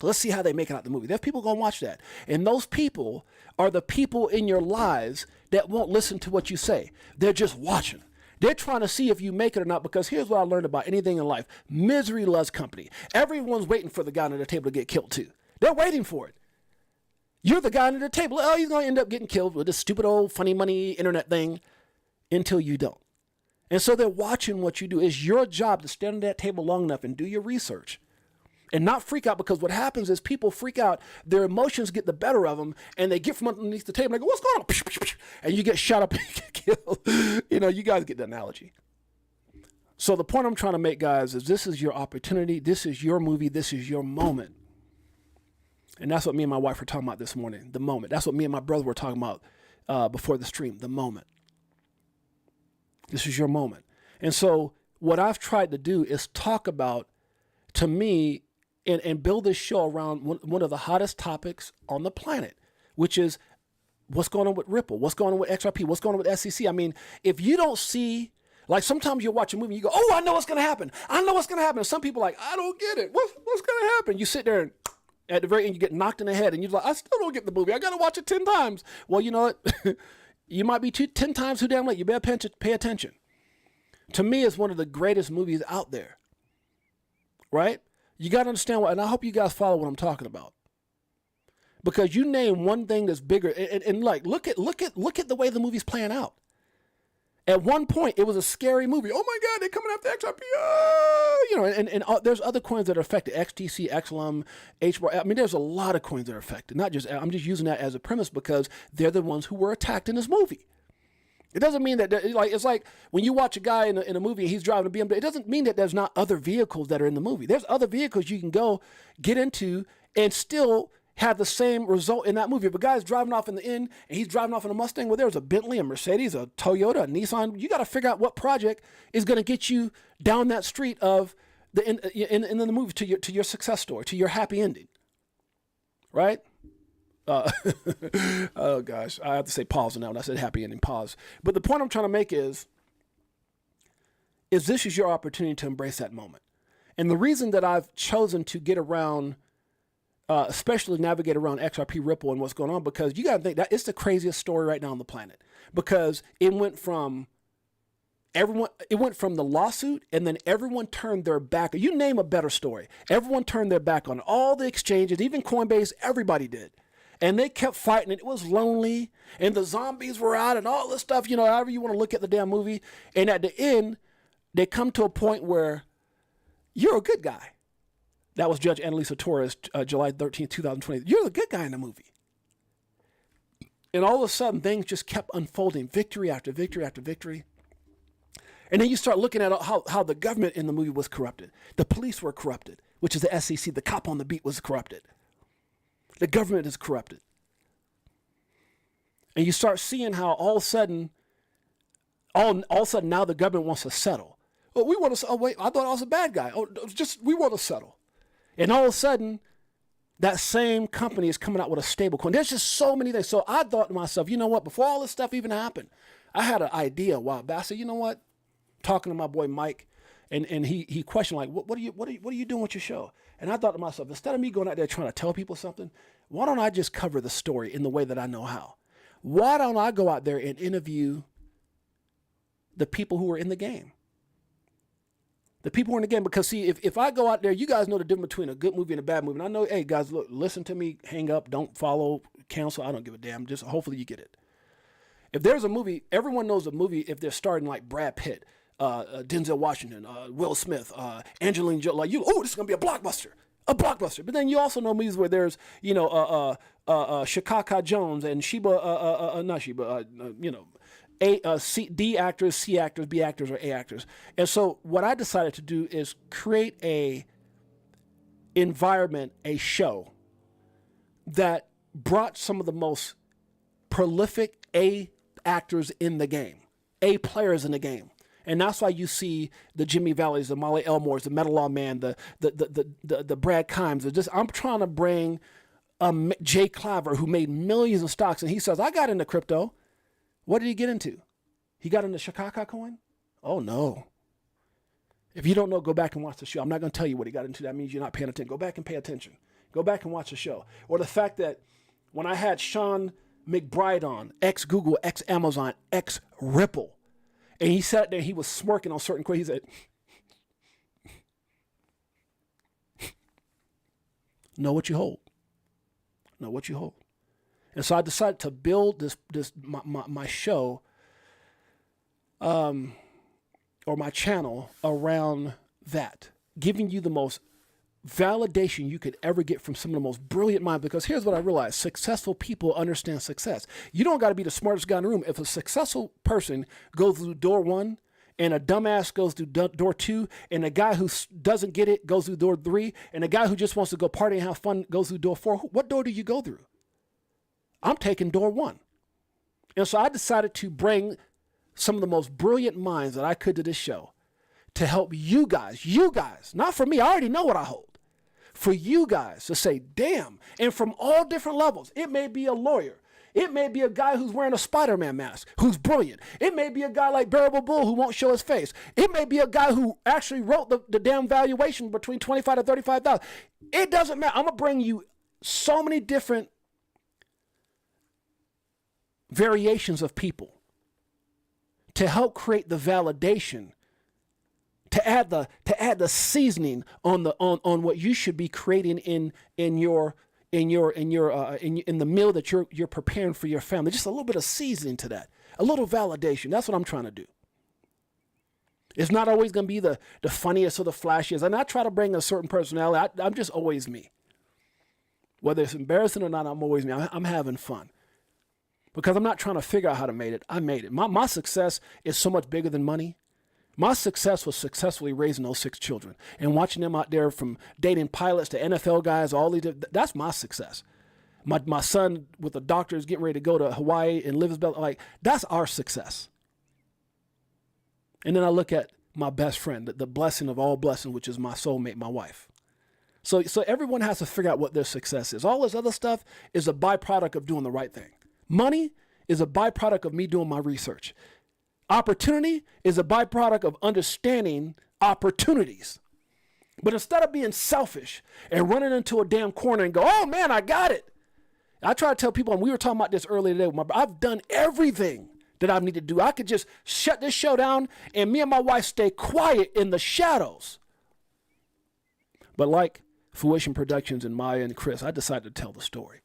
Let's see how they make it out the movie. There's people going to watch that. And those people are the people in your lives that won't listen to what you say. They're just watching. They're trying to see if you make it or not, because here's what I learned about anything in life. Misery loves company. Everyone's waiting for the guy under the table to get killed too. They're waiting for it. You're the guy under the table. Oh, he's going to end up getting killed with this stupid old funny money internet thing until you don't. And so they're watching what you do. It's your job to stand at that table long enough and do your research and not freak out, because what happens is people freak out, their emotions get the better of them, and they get from underneath the table and they go, what's going on? And you get shot up and get killed. You guys get the analogy. So the point I'm trying to make, guys, is this is your opportunity. This is your movie. This is your moment. And that's what me and my wife were talking about this morning, the moment. That's what me and my brother were talking about before the stream, the moment. This is your moment. And so what I've tried to do is talk about, to me, and build this show around one of the hottest topics on the planet, which is what's going on with Ripple, what's going on with XRP, what's going on with SEC. I mean, if you don't see, like sometimes you'll watch a movie and you go, oh, I know what's going to happen. I know what's going to happen. And some people are like, I don't get it. What's going to happen? You sit there and at the very end, you get knocked in the head and you're like, I still don't get the movie. I got to watch it 10 times. Well, you know what? You might be 10 times too damn late. You better pay attention. To me, it's one of the greatest movies out there, right? You got to understand and I hope you guys follow what I'm talking about, because you name one thing that's bigger, and like look at the way the movie's playing out. At one point, it was a scary movie. Oh my God, they're coming after XRP. And there's other coins that are affected. XTC, XLM, HBAR. I mean, there's a lot of coins that are affected. Not just, I'm just using that as a premise because they're the ones who were attacked in this movie. It doesn't mean that, it's like when you watch a guy in a movie and he's driving a BMW, it doesn't mean that there's not other vehicles that are in the movie. There's other vehicles you can go get into and still have the same result in that movie. If a guy's driving off in the end and he's driving off in a Mustang, well, there's a Bentley, a Mercedes, a Toyota, a Nissan. You got to figure out what project is going to get you down that street of in the movie to your success story, to your happy ending, right? Oh gosh, I have to say pause now when I said happy ending, pause. But the point I'm trying to make is this is your opportunity to embrace that moment. And the reason that I've chosen to get around, especially navigate around XRP, Ripple, and what's going on, because you got to think that it's the craziest story right now on the planet, because it went from the lawsuit, and then everyone turned their back. You name a better story. Everyone turned their back on all the exchanges, even Coinbase, everybody did. And they kept fighting. It was lonely, and the zombies were out and all this stuff, however you want to look at the damn movie. And at the end, they come to a point where you're a good guy. That was Judge Annalisa Torres, July 13th, 2020. You're the good guy in the movie. And all of a sudden, things just kept unfolding, victory after victory after victory. And then you start looking at how the government in the movie was corrupted. The police were corrupted, which is the SEC. The cop on the beat was corrupted. The government is corrupted. And you start seeing how all of a sudden All of a sudden now the government wants to settle. Oh, we want to. Oh wait, I thought I was a bad guy. Oh, we want to settle. And all of a sudden, that same company is coming out with a stable coin. There's just so many things. So I thought to myself, you know what? Before all this stuff even happened, I had an idea a while back. I said, you know what? Talking to my boy Mike, and he questioned like, what are you doing with your show? And I thought to myself, instead of me going out there trying to tell people something, why don't I just cover the story in the way that I know how? Why don't I go out there and interview the people who are in the game? The people who are in the game. Because see, if I go out there, you guys know the difference between a good movie and a bad movie. And I know, hey guys, look, listen to me, hang up, don't follow, cancel. I don't give a damn. Just hopefully you get it. If there's a movie, everyone knows a movie if they're starting like Brad Pitt, Denzel Washington, Will Smith, Angelina Jolie. Like this is gonna be a blockbuster. But then you also know movies where there's, Chicago Jones and D actors, C actors, B actors, or A actors. And so what I decided to do is create a environment, a show that brought some of the most prolific A actors in the game, A players in the game. And that's why you see the Jimmy Valleys, the Molly Elmores, the Metal Law Man, the Brad Kimes. I'm trying to bring Jay Claver, who made millions in stocks, and he says, I got into crypto. What did he get into? He got into Chicago coin? Oh, no. If you don't know, go back and watch the show. I'm not going to tell you what he got into. That means you're not paying attention. Go back and pay attention. Go back and watch the show. Or the fact that when I had Sean McBride on, ex-Google, ex-Amazon, ex-Ripple, and he sat there, he was smirking on certain questions. He said, know what you hold. Know what you hold. And so I decided to build my show, or my channel around that, giving you the most validation you could ever get from some of the most brilliant minds. Because here's what I realized: successful people understand success. You don't got to be the smartest guy in the room. If a successful person goes through door 1 and a dumbass goes through door 2, and a guy who doesn't get it goes through door 3, and a guy who just wants to go party and have fun goes through door 4, what door do you go through? I'm taking door 1. And so I decided to bring some of the most brilliant minds that I could to this show to help you guys, not for me, I already know what I hold. For you guys to say, damn, and from all different levels. It may be a lawyer. It may be a guy who's wearing a Spider-Man mask, who's brilliant. It may be a guy like Bearable Bull who won't show his face. It may be a guy who actually wrote the damn valuation between 25 to 35,000. It doesn't matter. I'm going to bring you so many different variations of people to help create the validation, to add the seasoning on what you should be creating in the meal that you're preparing for your family. Just a little bit of seasoning to that, a little validation. That's what I'm trying to do. It's not always going to be the funniest or the flashiest, and I try to bring a certain personality. I'm just always me. Whether it's embarrassing or not, I'm always me. I'm having fun. Because I'm not trying to figure out how to make it. I made it. My success is so much bigger than money. My success was successfully raising those 6 children and watching them out there, from dating pilots to NFL guys, all these. That's my success. My son with a doctor is getting ready to go to Hawaii and live his best. Like, that's our success. And then I look at my best friend, the blessing of all blessings, which is my soulmate, my wife. So everyone has to figure out what their success is. All this other stuff is a byproduct of doing the right thing. Money is a byproduct of me doing my research. Opportunity is a byproduct of understanding opportunities. But instead of being selfish and running into a damn corner and go, oh man, I got it. I try to tell people, and we were talking about this earlier today, I've done everything that I need to do. I could just shut this show down and me and my wife stay quiet in the shadows. But like Fruition Productions and Maya and Chris, I decided to tell the story.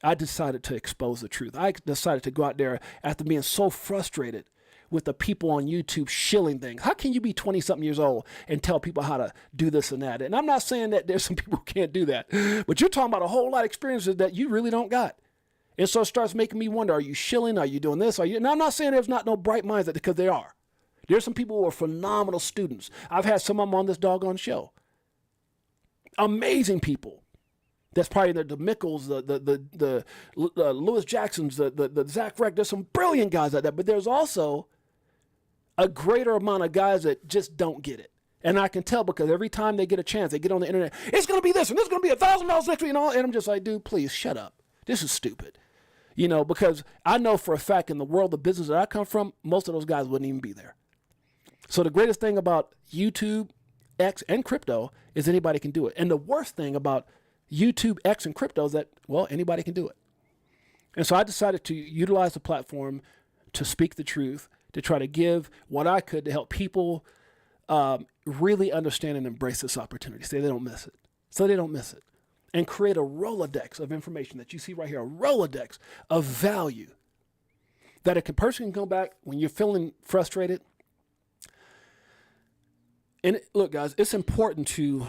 I decided to expose the truth. I decided to go out there after being so frustrated with the people on YouTube shilling things. How can you be 20-something years old and tell people how to do this and that? And I'm not saying that there's some people who can't do that, but you're talking about a whole lot of experiences that you really don't got. And so it starts making me wonder, are you shilling? Are you doing this? And I'm not saying there's not no bright minds, because there are. There's some people who are phenomenal students. I've had some of them on this doggone show. Amazing people. That's probably the Mickles, the Lewis Jacksons, the Zach Freck. There's some brilliant guys like that. But there's also a greater amount of guys that just don't get it. And I can tell because every time they get a chance, they get on the internet, it's going to be this and this is going to be $1,000 next week and all. And I'm just like, dude, please shut up. This is stupid. You know, because I know for a fact in the world of business that I come from, most of those guys wouldn't even be there. So the greatest thing about YouTube, X, and crypto is anybody can do it. And the worst thing about YouTube, X, and crypto is that, well, anybody can do it. And so I decided to utilize the platform to speak the truth, to try to give what I could to help people really understand and embrace this opportunity so they don't miss it. And create a Rolodex of information that you see right here, a Rolodex of value that a person can come back when you're feeling frustrated. And look, guys, it's important to,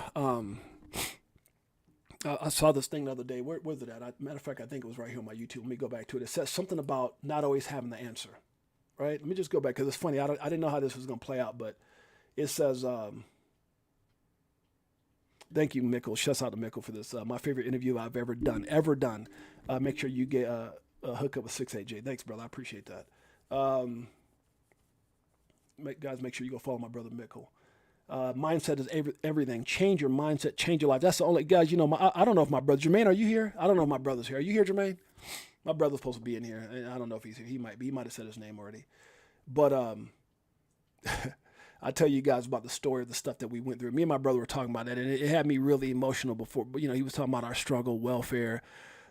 I saw this thing the other day. Where was it at? Matter of fact, I think it was right here on my YouTube. Let me go back to it. It says something about not always having the answer, right? Let me just go back because it's funny. I didn't know how this was going to play out, but it says, thank you, Mikkel. Shouts out to Mikkel for this. My favorite interview I've ever done. Make sure you get a hookup with Six8Jay. Thanks, brother. I appreciate that. Guys, make sure you go follow my brother, Mikkel. Mindset is everything. Change your mindset, change your life. That's the only, guys, you know, I don't know if my brother, Jermaine, are you here? I don't know if my brother's here. Are you here, Jermaine? My brother's supposed to be in here. And I don't know if he's here. He might be. He might have said his name already. But I tell you guys about the story of the stuff that we went through. Me and my brother were talking about that, and it had me really emotional before. You know, he was talking about our struggle, welfare,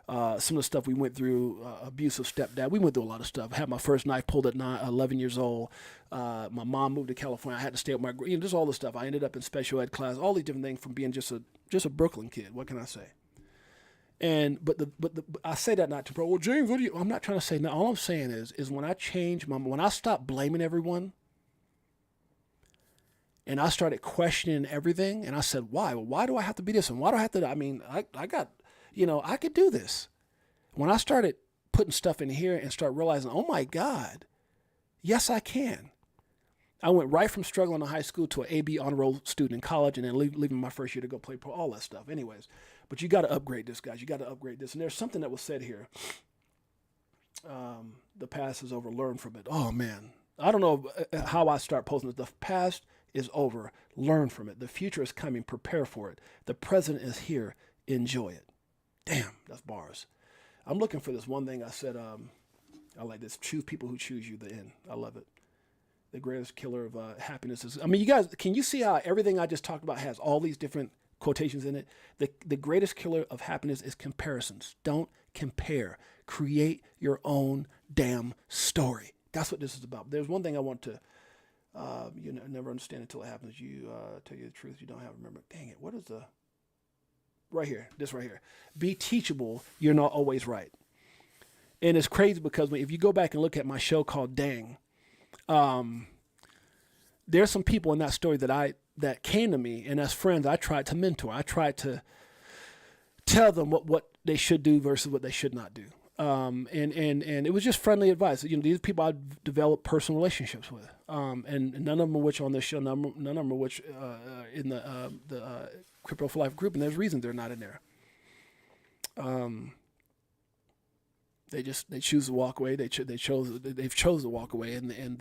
some of the stuff we went through, abusive stepdad. We went through a lot of stuff. I had my first knife pulled at 11 years old. My mom moved to California. I had to stay with my, you know, just all this stuff. I ended up in special ed class, all these different things from being just a Brooklyn kid. What can I say? And but I say that not to pro. Well, James, what do you? I'm not trying to say. No, all I'm saying is when I changed when I stopped blaming everyone, and I started questioning everything, and I said, why? Well, why do I have to be this? And why do I have to? I mean, I got, you know, I could do this. When I started putting stuff in here and start realizing, oh my God, yes, I can. I went right from struggling in high school to an AB honor roll student in college, and then leaving my first year to go play pro, all that stuff. Anyways, but you got to upgrade this, guys. You got to upgrade this. And there's something that was said here. The past is over. Learn from it. Oh, man. I don't know how I start posting this. The past is over. Learn from it. The future is coming. Prepare for it. The present is here. Enjoy it. Damn, that's bars. I'm looking for this one thing I said. I like this. Choose people who choose you. The end. I love it. The greatest killer of happiness is, I mean, you guys, can you see how everything I just talked about has all these different quotations in it? The greatest killer of happiness is comparisons. Don't compare. Create your own damn story. That's what this is about. There's one thing I want to, you know, never understand until it happens. You tell you the truth. You don't have to remember. Dang it. What is the, right here, this right here. Be teachable. You're not always right. And it's crazy because if you go back and look at my show called Dang, there's some people in that story that came to me, and as friends, I tried to mentor. I tried to tell them what they should do versus what they should not do. And it was just friendly advice. You know, these people I developed personal relationships with, and none of them are which on this show, none of them are which in the Crypto for Life group, and there's reasons they're not in there. They choose to walk away. They've chose to walk away, and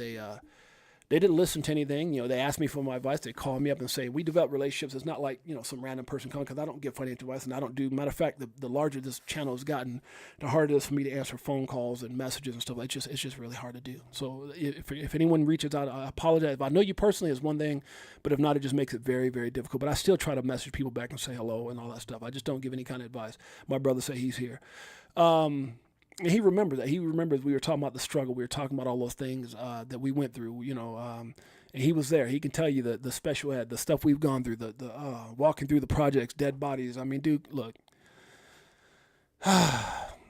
they didn't listen to anything. You know, they asked me for my advice. They call me up and say, we develop relationships. It's not like, you know, some random person calling, because I don't give financial advice, and I don't do, matter of fact, the larger this channel has gotten, the harder it is for me to answer phone calls and messages and stuff. It's just really hard to do. So if anyone reaches out, I apologize. If I know you personally is one thing, but if not, it just makes it very, very difficult. But I still try to message people back and say hello and all that stuff. I just don't give any kind of advice. My brother say he's here. And he remembers that. He remembers we were talking about the struggle. We were talking about all those things that we went through, you know, and he was there. He can tell you the special ed, the stuff we've gone through, the walking through the projects, dead bodies. I mean, dude, look,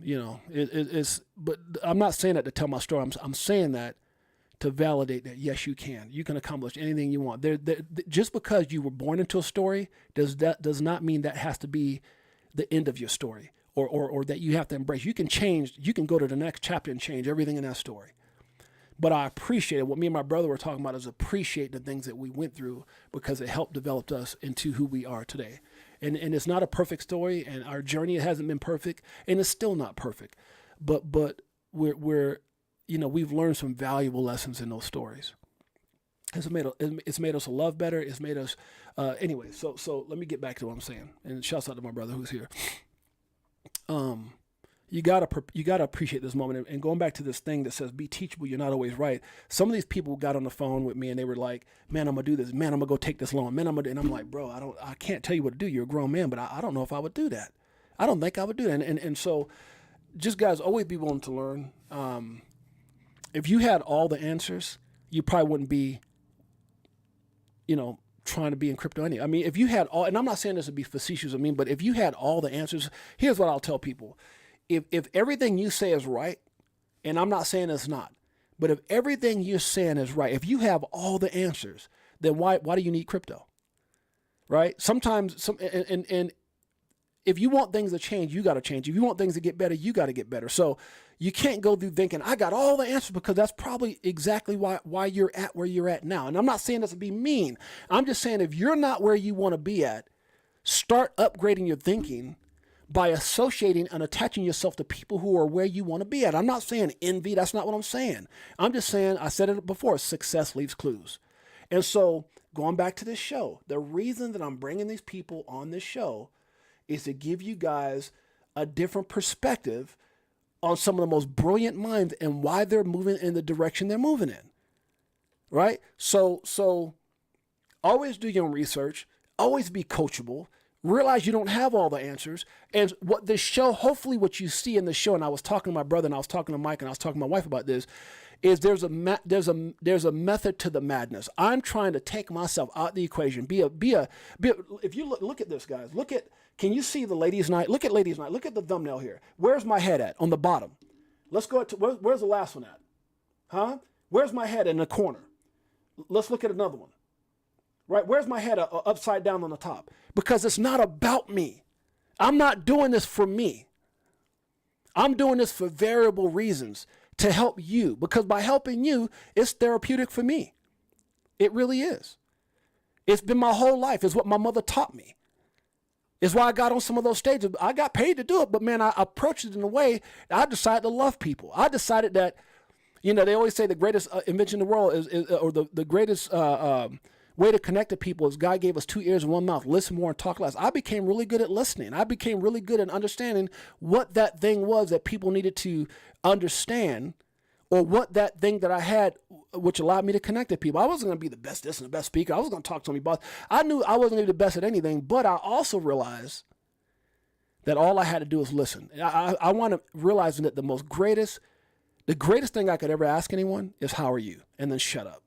you know, it's, but I'm not saying that to tell my story. I'm saying that to validate that, yes, you can. You can accomplish anything you want. Just because you were born into a story does not mean that has to be the end of your story. Or that you have to embrace. You can change, you can go to the next chapter and change everything in that story. But I appreciate it. What me and my brother were talking about is appreciate the things that we went through, because it helped develop us into who we are today. And it's not a perfect story, and our journey hasn't been perfect, and it's still not perfect. But we're you know, we've learned some valuable lessons in those stories. It's made us love better. It's made us, anyway. So let me get back to what I'm saying. And shouts out to my brother who's here. You gotta appreciate this moment. And going back to this thing that says be teachable, you're not always right. Some of these people got on the phone with me and they were like, "Man, I'm gonna do this. Man, I'm gonna go take this loan. Man, and I'm like, bro, I can't tell you what to do. You're a grown man, but I don't know if I would do that. I don't think I would do that. And so, just guys, always be willing to learn. If you had all the answers, you probably wouldn't be, trying to be in crypto anyway. I mean, if you had all, and I'm not saying this to be facetious, but if you had all the answers, here's what I'll tell people. If everything you say is right, and I'm not saying it's not, but if everything you're saying is right, if you have all the answers, then why do you need crypto? Right? Sometimes and if you want things to change, you got to change. If you want things to get better, you got to get better. So you can't go through thinking, I got all the answers, because that's probably exactly why you're at where you're at now. And I'm not saying this to be mean. I'm just saying if you're not where you want to be at, start upgrading your thinking by associating and attaching yourself to people who are where you want to be at. I'm not saying envy. That's not what I'm saying. I'm just saying, I said it before, success leaves clues. And so going back to this show, the reason that I'm bringing these people on this show is to give you guys a different perspective on some of the most brilliant minds and why they're moving in the direction they're moving in, right? So always do your own research, always be coachable, realize you don't have all the answers. And what this show, hopefully what you see in the show, and I was talking to my brother and I was talking to Mike and I was talking to my wife about this, is there's a method to the madness. I'm trying to take myself out the equation. If you look at this, guys, can you see the ladies' night? Look at ladies' night. Look at the thumbnail here. Where's my head at? On the bottom. Let's go to, where's the last one at? Huh? Where's my head in the corner? Let's look at another one. Right? Where's my head upside down on the top? Because it's not about me. I'm not doing this for me. I'm doing this for variable reasons to help you. Because by helping you, it's therapeutic for me. It really is. It's been my whole life. It's what my mother taught me. It's why I got on some of those stages. I got paid to do it, but man, I approached it in a way that I decided to love people. I decided that, they always say the greatest invention in the world or the greatest way to connect to people is God gave us 2 ears and 1 mouth. Listen more and talk less. I became really good at listening. I became really good at understanding what that thing was that people needed to understand, or what that thing that I had, which allowed me to connect to people. I wasn't going to be the best this and the best speaker. I was going to talk to somebody about. I knew I wasn't going to be the best at anything, but I also realized that all I had to do was listen. I want to realize that the greatest thing I could ever ask anyone is, how are you? And then shut up.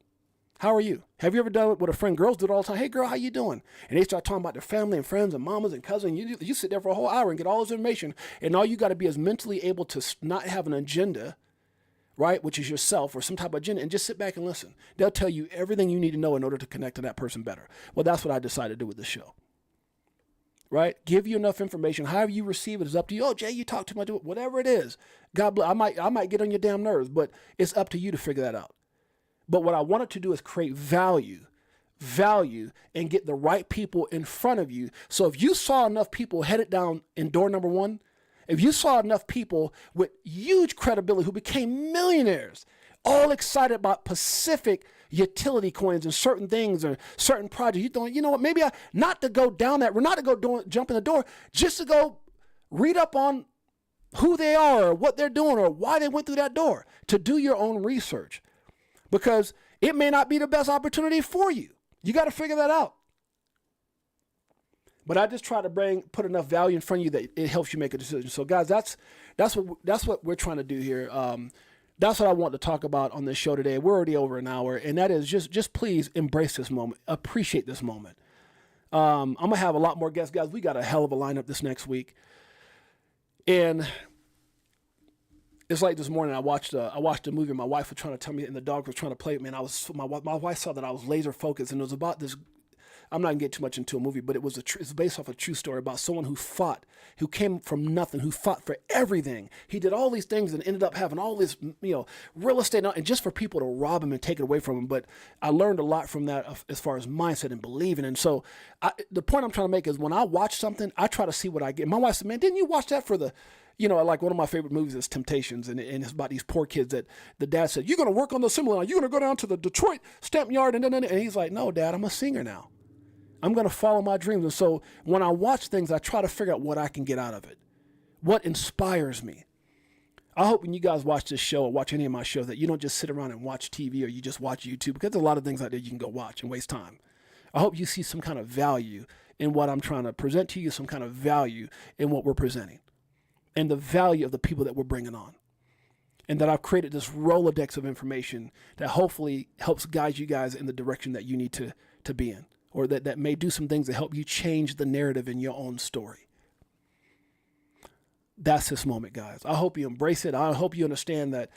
How are you? Have you ever done it with a friend? Girls do it all the time. Hey, girl, how you doing? And they start talking about their family and friends and mamas and cousins. You sit there for a whole hour and get all this information, and all you got to be is mentally able to not have an agenda, right, which is yourself or some type of agenda, and just sit back and listen. They'll tell you everything you need to know in order to connect to that person better. Well, that's what I decided to do with this show, right? Give you enough information. However you receive it is up to you. Oh, Jay, you talk too much. Whatever it is, God bless. I might get on your damn nerves, but it's up to you to figure that out. But what I wanted to do is create value, and get the right people in front of you. So if you saw enough people headed down in door number 1, if you saw enough people with huge credibility who became millionaires, all excited about Pacific utility coins and certain things or certain projects, you thought, you know what, maybe not to go down that, not to go jump in the door, just to go read up on who they are or what they're doing or why they went through that door, to do your own research. Because it may not be the best opportunity for you. You got to figure that out. But I just try to put enough value in front of you that it helps you make a decision. So guys, that's what we're trying to do here. That's what I want to talk about on this show today. We're already over an hour, and that is just please embrace this moment, appreciate this moment. I'm gonna have a lot more guests, guys. We got a hell of a lineup this next week, and it's like this morning I watched a movie. My wife was trying to tell me, and the dog was trying to play it. Man, my wife saw that I was laser focused, and it was about this I'm not gonna get too much into a movie, but it's based off a true story about someone who came from nothing, who fought for everything. He did all these things and ended up having all this, real estate, and just for people to rob him and take it away from him. But I learned a lot from that as far as mindset and believing. And so the point I'm trying to make is when I watch something, I try to see what I get. My wife said, man, didn't you watch that for the, like one of my favorite movies is Temptations, and it's about these poor kids that the dad said, you're going to work on the assembly line. You're going to go down to the Detroit stamp yard. And he's like, no, Dad, I'm a singer now. I'm going to follow my dreams. And so when I watch things, I try to figure out what I can get out of it, what inspires me. I hope when you guys watch this show or watch any of my shows that you don't just sit around and watch TV or you just watch YouTube, because there's a lot of things out there you can go watch and waste time. I hope you see some kind of value in what I'm trying to present to you, some kind of value in what we're presenting, and the value of the people that we're bringing on. And that I've created this Rolodex of information that hopefully helps guide you guys in the direction that you need to be in, or that may do some things to help you change the narrative in your own story. That's this moment, guys. I hope you embrace it. I hope you understand that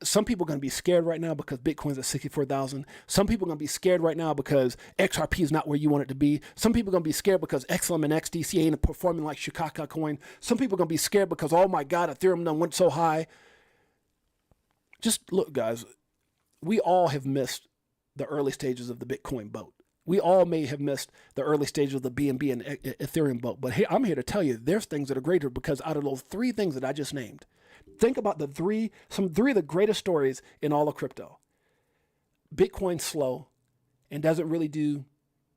some people are going to be scared right now because Bitcoin's at 64,000. Some people are going to be scared right now because XRP is not where you want it to be. Some people are going to be scared because XLM and XDC ain't performing like Chicago coin. Some people are going to be scared because, oh my God, Ethereum done went so high. Just look, guys, we all have missed the early stages of the Bitcoin boat. We all may have missed the early stages of the BNB and Ethereum boat. But I'm here to tell you there's things that are greater, because out of those three things that I just named, think about some three of the greatest stories in all of crypto. Bitcoin's slow and doesn't really do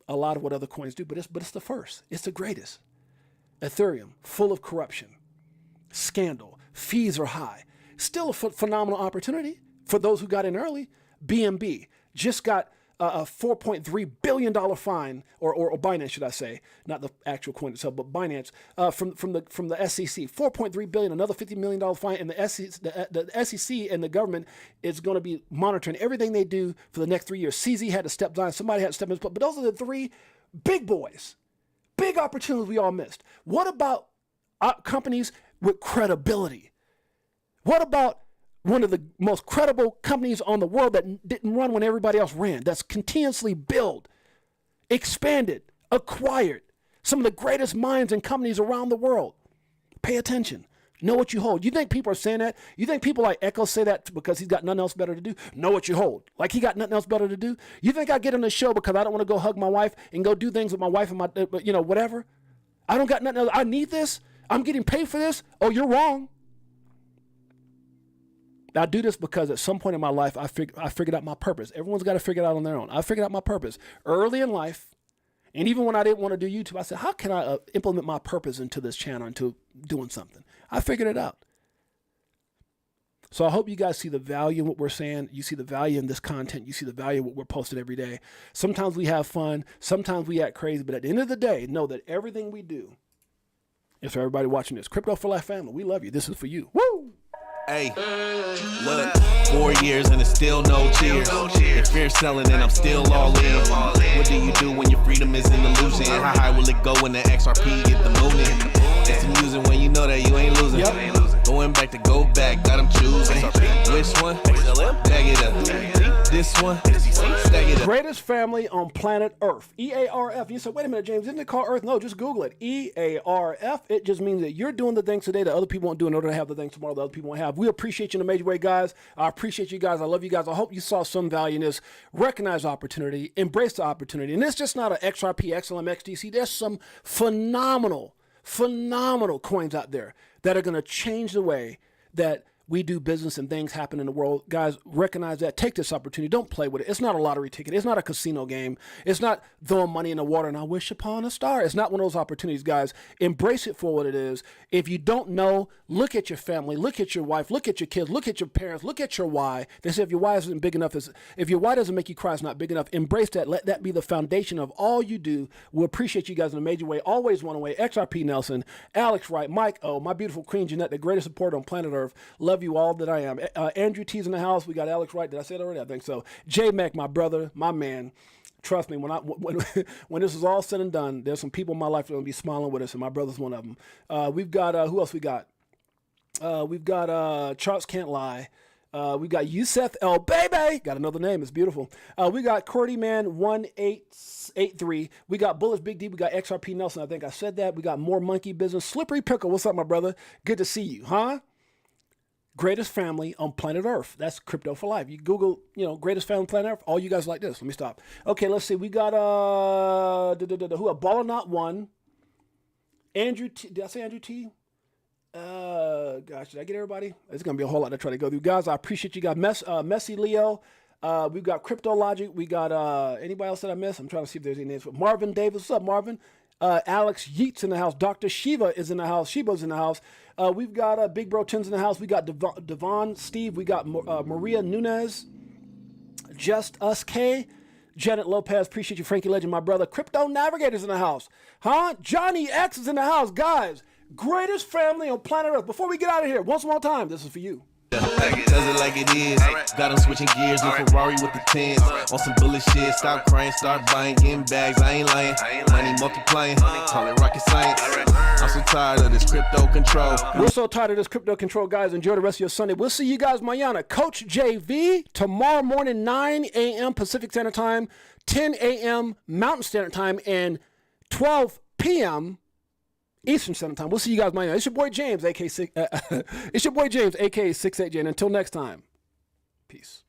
a lot of what other coins do, but it's the first. It's the greatest. Ethereum, full of corruption, scandal, fees are high. Still a phenomenal opportunity for those who got in early. BNB just got a $4.3 billion fine, or Binance, should I say, not the actual coin itself, but Binance, from the SEC, $4.3 billion, another $50 million fine, and the SEC and the government is going to be monitoring everything they do for the next 3 years. CZ had to step down, somebody had to step in, but those are the three big boys, big opportunities we all missed. What about companies with credibility? What about one of the most credible companies on the world that didn't run when everybody else ran, that's continuously built, expanded, acquired, some of the greatest minds and companies around the world? Pay attention. Know what you hold. You think people are saying that? You think people like Echo say that because he's got nothing else better to do? Know what you hold. Like he got nothing else better to do? You think I get on the show because I don't want to go hug my wife and go do things with my wife and my, whatever? I don't got nothing else. I need this. I'm getting paid for this. Oh, you're wrong. I do this because at some point in my life, I figured out my purpose. Everyone's got to figure it out on their own. I figured out my purpose early in life. And even when I didn't want to do YouTube, I said, how can I implement my purpose into this channel, into doing something? I figured it out. So I hope you guys see the value in what we're saying. You see the value in this content. You see the value in what we're posting every day. Sometimes we have fun. Sometimes we act crazy. But at the end of the day, know that everything we do is for everybody watching this. Crypto for Life family, we love you. This is for you. Woo! Hey, look, 4 years and it's still no cheers. If fear selling and I'm still all in. What do you do when your freedom is in illusion? How high will it go when the XRP get the moon in? It's amusing when you know that you ain't losing. Going back to go back, got them choosing. Which one? Bag it up. This one? Stack it up. Greatest family on planet Earth. EARF. You said, wait a minute, James, isn't it called Earth? No, just Google it. EARF. It just means that you're doing the things today that other people won't do in order to have the things tomorrow that other people won't have. We appreciate you in a major way, guys. I appreciate you guys. I love you guys. I hope you saw some value in this. Recognize the opportunity. Embrace the opportunity. And it's just not an XRP, XLM, XDC. There's some phenomenal coins out there that are going to change the way that we do business and things happen in the world. Guys, recognize that. Take this opportunity. Don't play with it. It's not a lottery ticket. It's not a casino game. It's not throwing money in the water and I wish upon a star. It's not one of those opportunities, guys. Embrace it for what it is. If you don't know, look at your family, look at your wife, look at your kids, look at your parents, look at your why. They say if your why isn't big enough, if your why doesn't make you cry, it's not big enough. Embrace that. Let that be the foundation of all you do. We'll appreciate you guys in a major way. Always one way. XRP Nelson, Alex Wright, Mike O, my beautiful Queen Jeanette, the greatest supporter on planet Earth. Love you all that I am. Andrew T's in the house. We got Alex Wright. Did I say it already? I think so. J Mac, my brother, my man. Trust me, when this is all said and done, there's some people in my life that are going to be smiling with us, and my brother's one of them. We've got, who else we got? We've got Charles Can't Lie. We got Yusef El Baby. Got another name. It's beautiful. We got Cordy Man 1883. We got Bullish Big D. We got XRP Nelson. I think I said that. We got More Monkey Business. Slippery Pickle. What's up, my brother? Good to see you, huh? Greatest family on planet Earth. That's crypto for life. You Google, greatest family on planet Earth. All you guys like this. Let me stop. Okay, let's see. We got who? A Baller Not One. Andrew T. Did I say Andrew T? Gosh, did I get everybody? It's gonna be a whole lot to try to go through, guys. I appreciate you guys. Messy Leo. We've got Crypto Logic. We got anybody else that I missed? I'm trying to see if there's any names. Marvin Davis. What's up, Marvin? Alex Yeats in the house. Dr. Shiva is in the house. Shiba's in the house. We've got Big Bro Tim's in the house. We got Devon Steve. We got Maria Nunez. Just Us K. Janet Lopez. Appreciate you, Frankie Legend, my brother. Crypto Navigator's in the house. Huh? Johnny X is in the house, guys. Greatest family on planet Earth. Before we get out of here, once more time, this is for you. Does it like it is. Got them switching gears, new Ferrari with the tens. On some bullet shit, stop crying, start buying, getting bags. I ain't lying. Money multiplying, call it rocket science. I'm so tired of this crypto control. We're so tired of this crypto control, guys. Enjoy the rest of your Sunday. We'll see you guys mañana. Coach JV tomorrow morning, 9 a.m. Pacific Standard Time, 10 a.m. Mountain Standard Time, and 12 p.m. Eastern Standard Time. We'll see you guys mañana. It's your boy James, aka Six8Jay. And until next time, peace.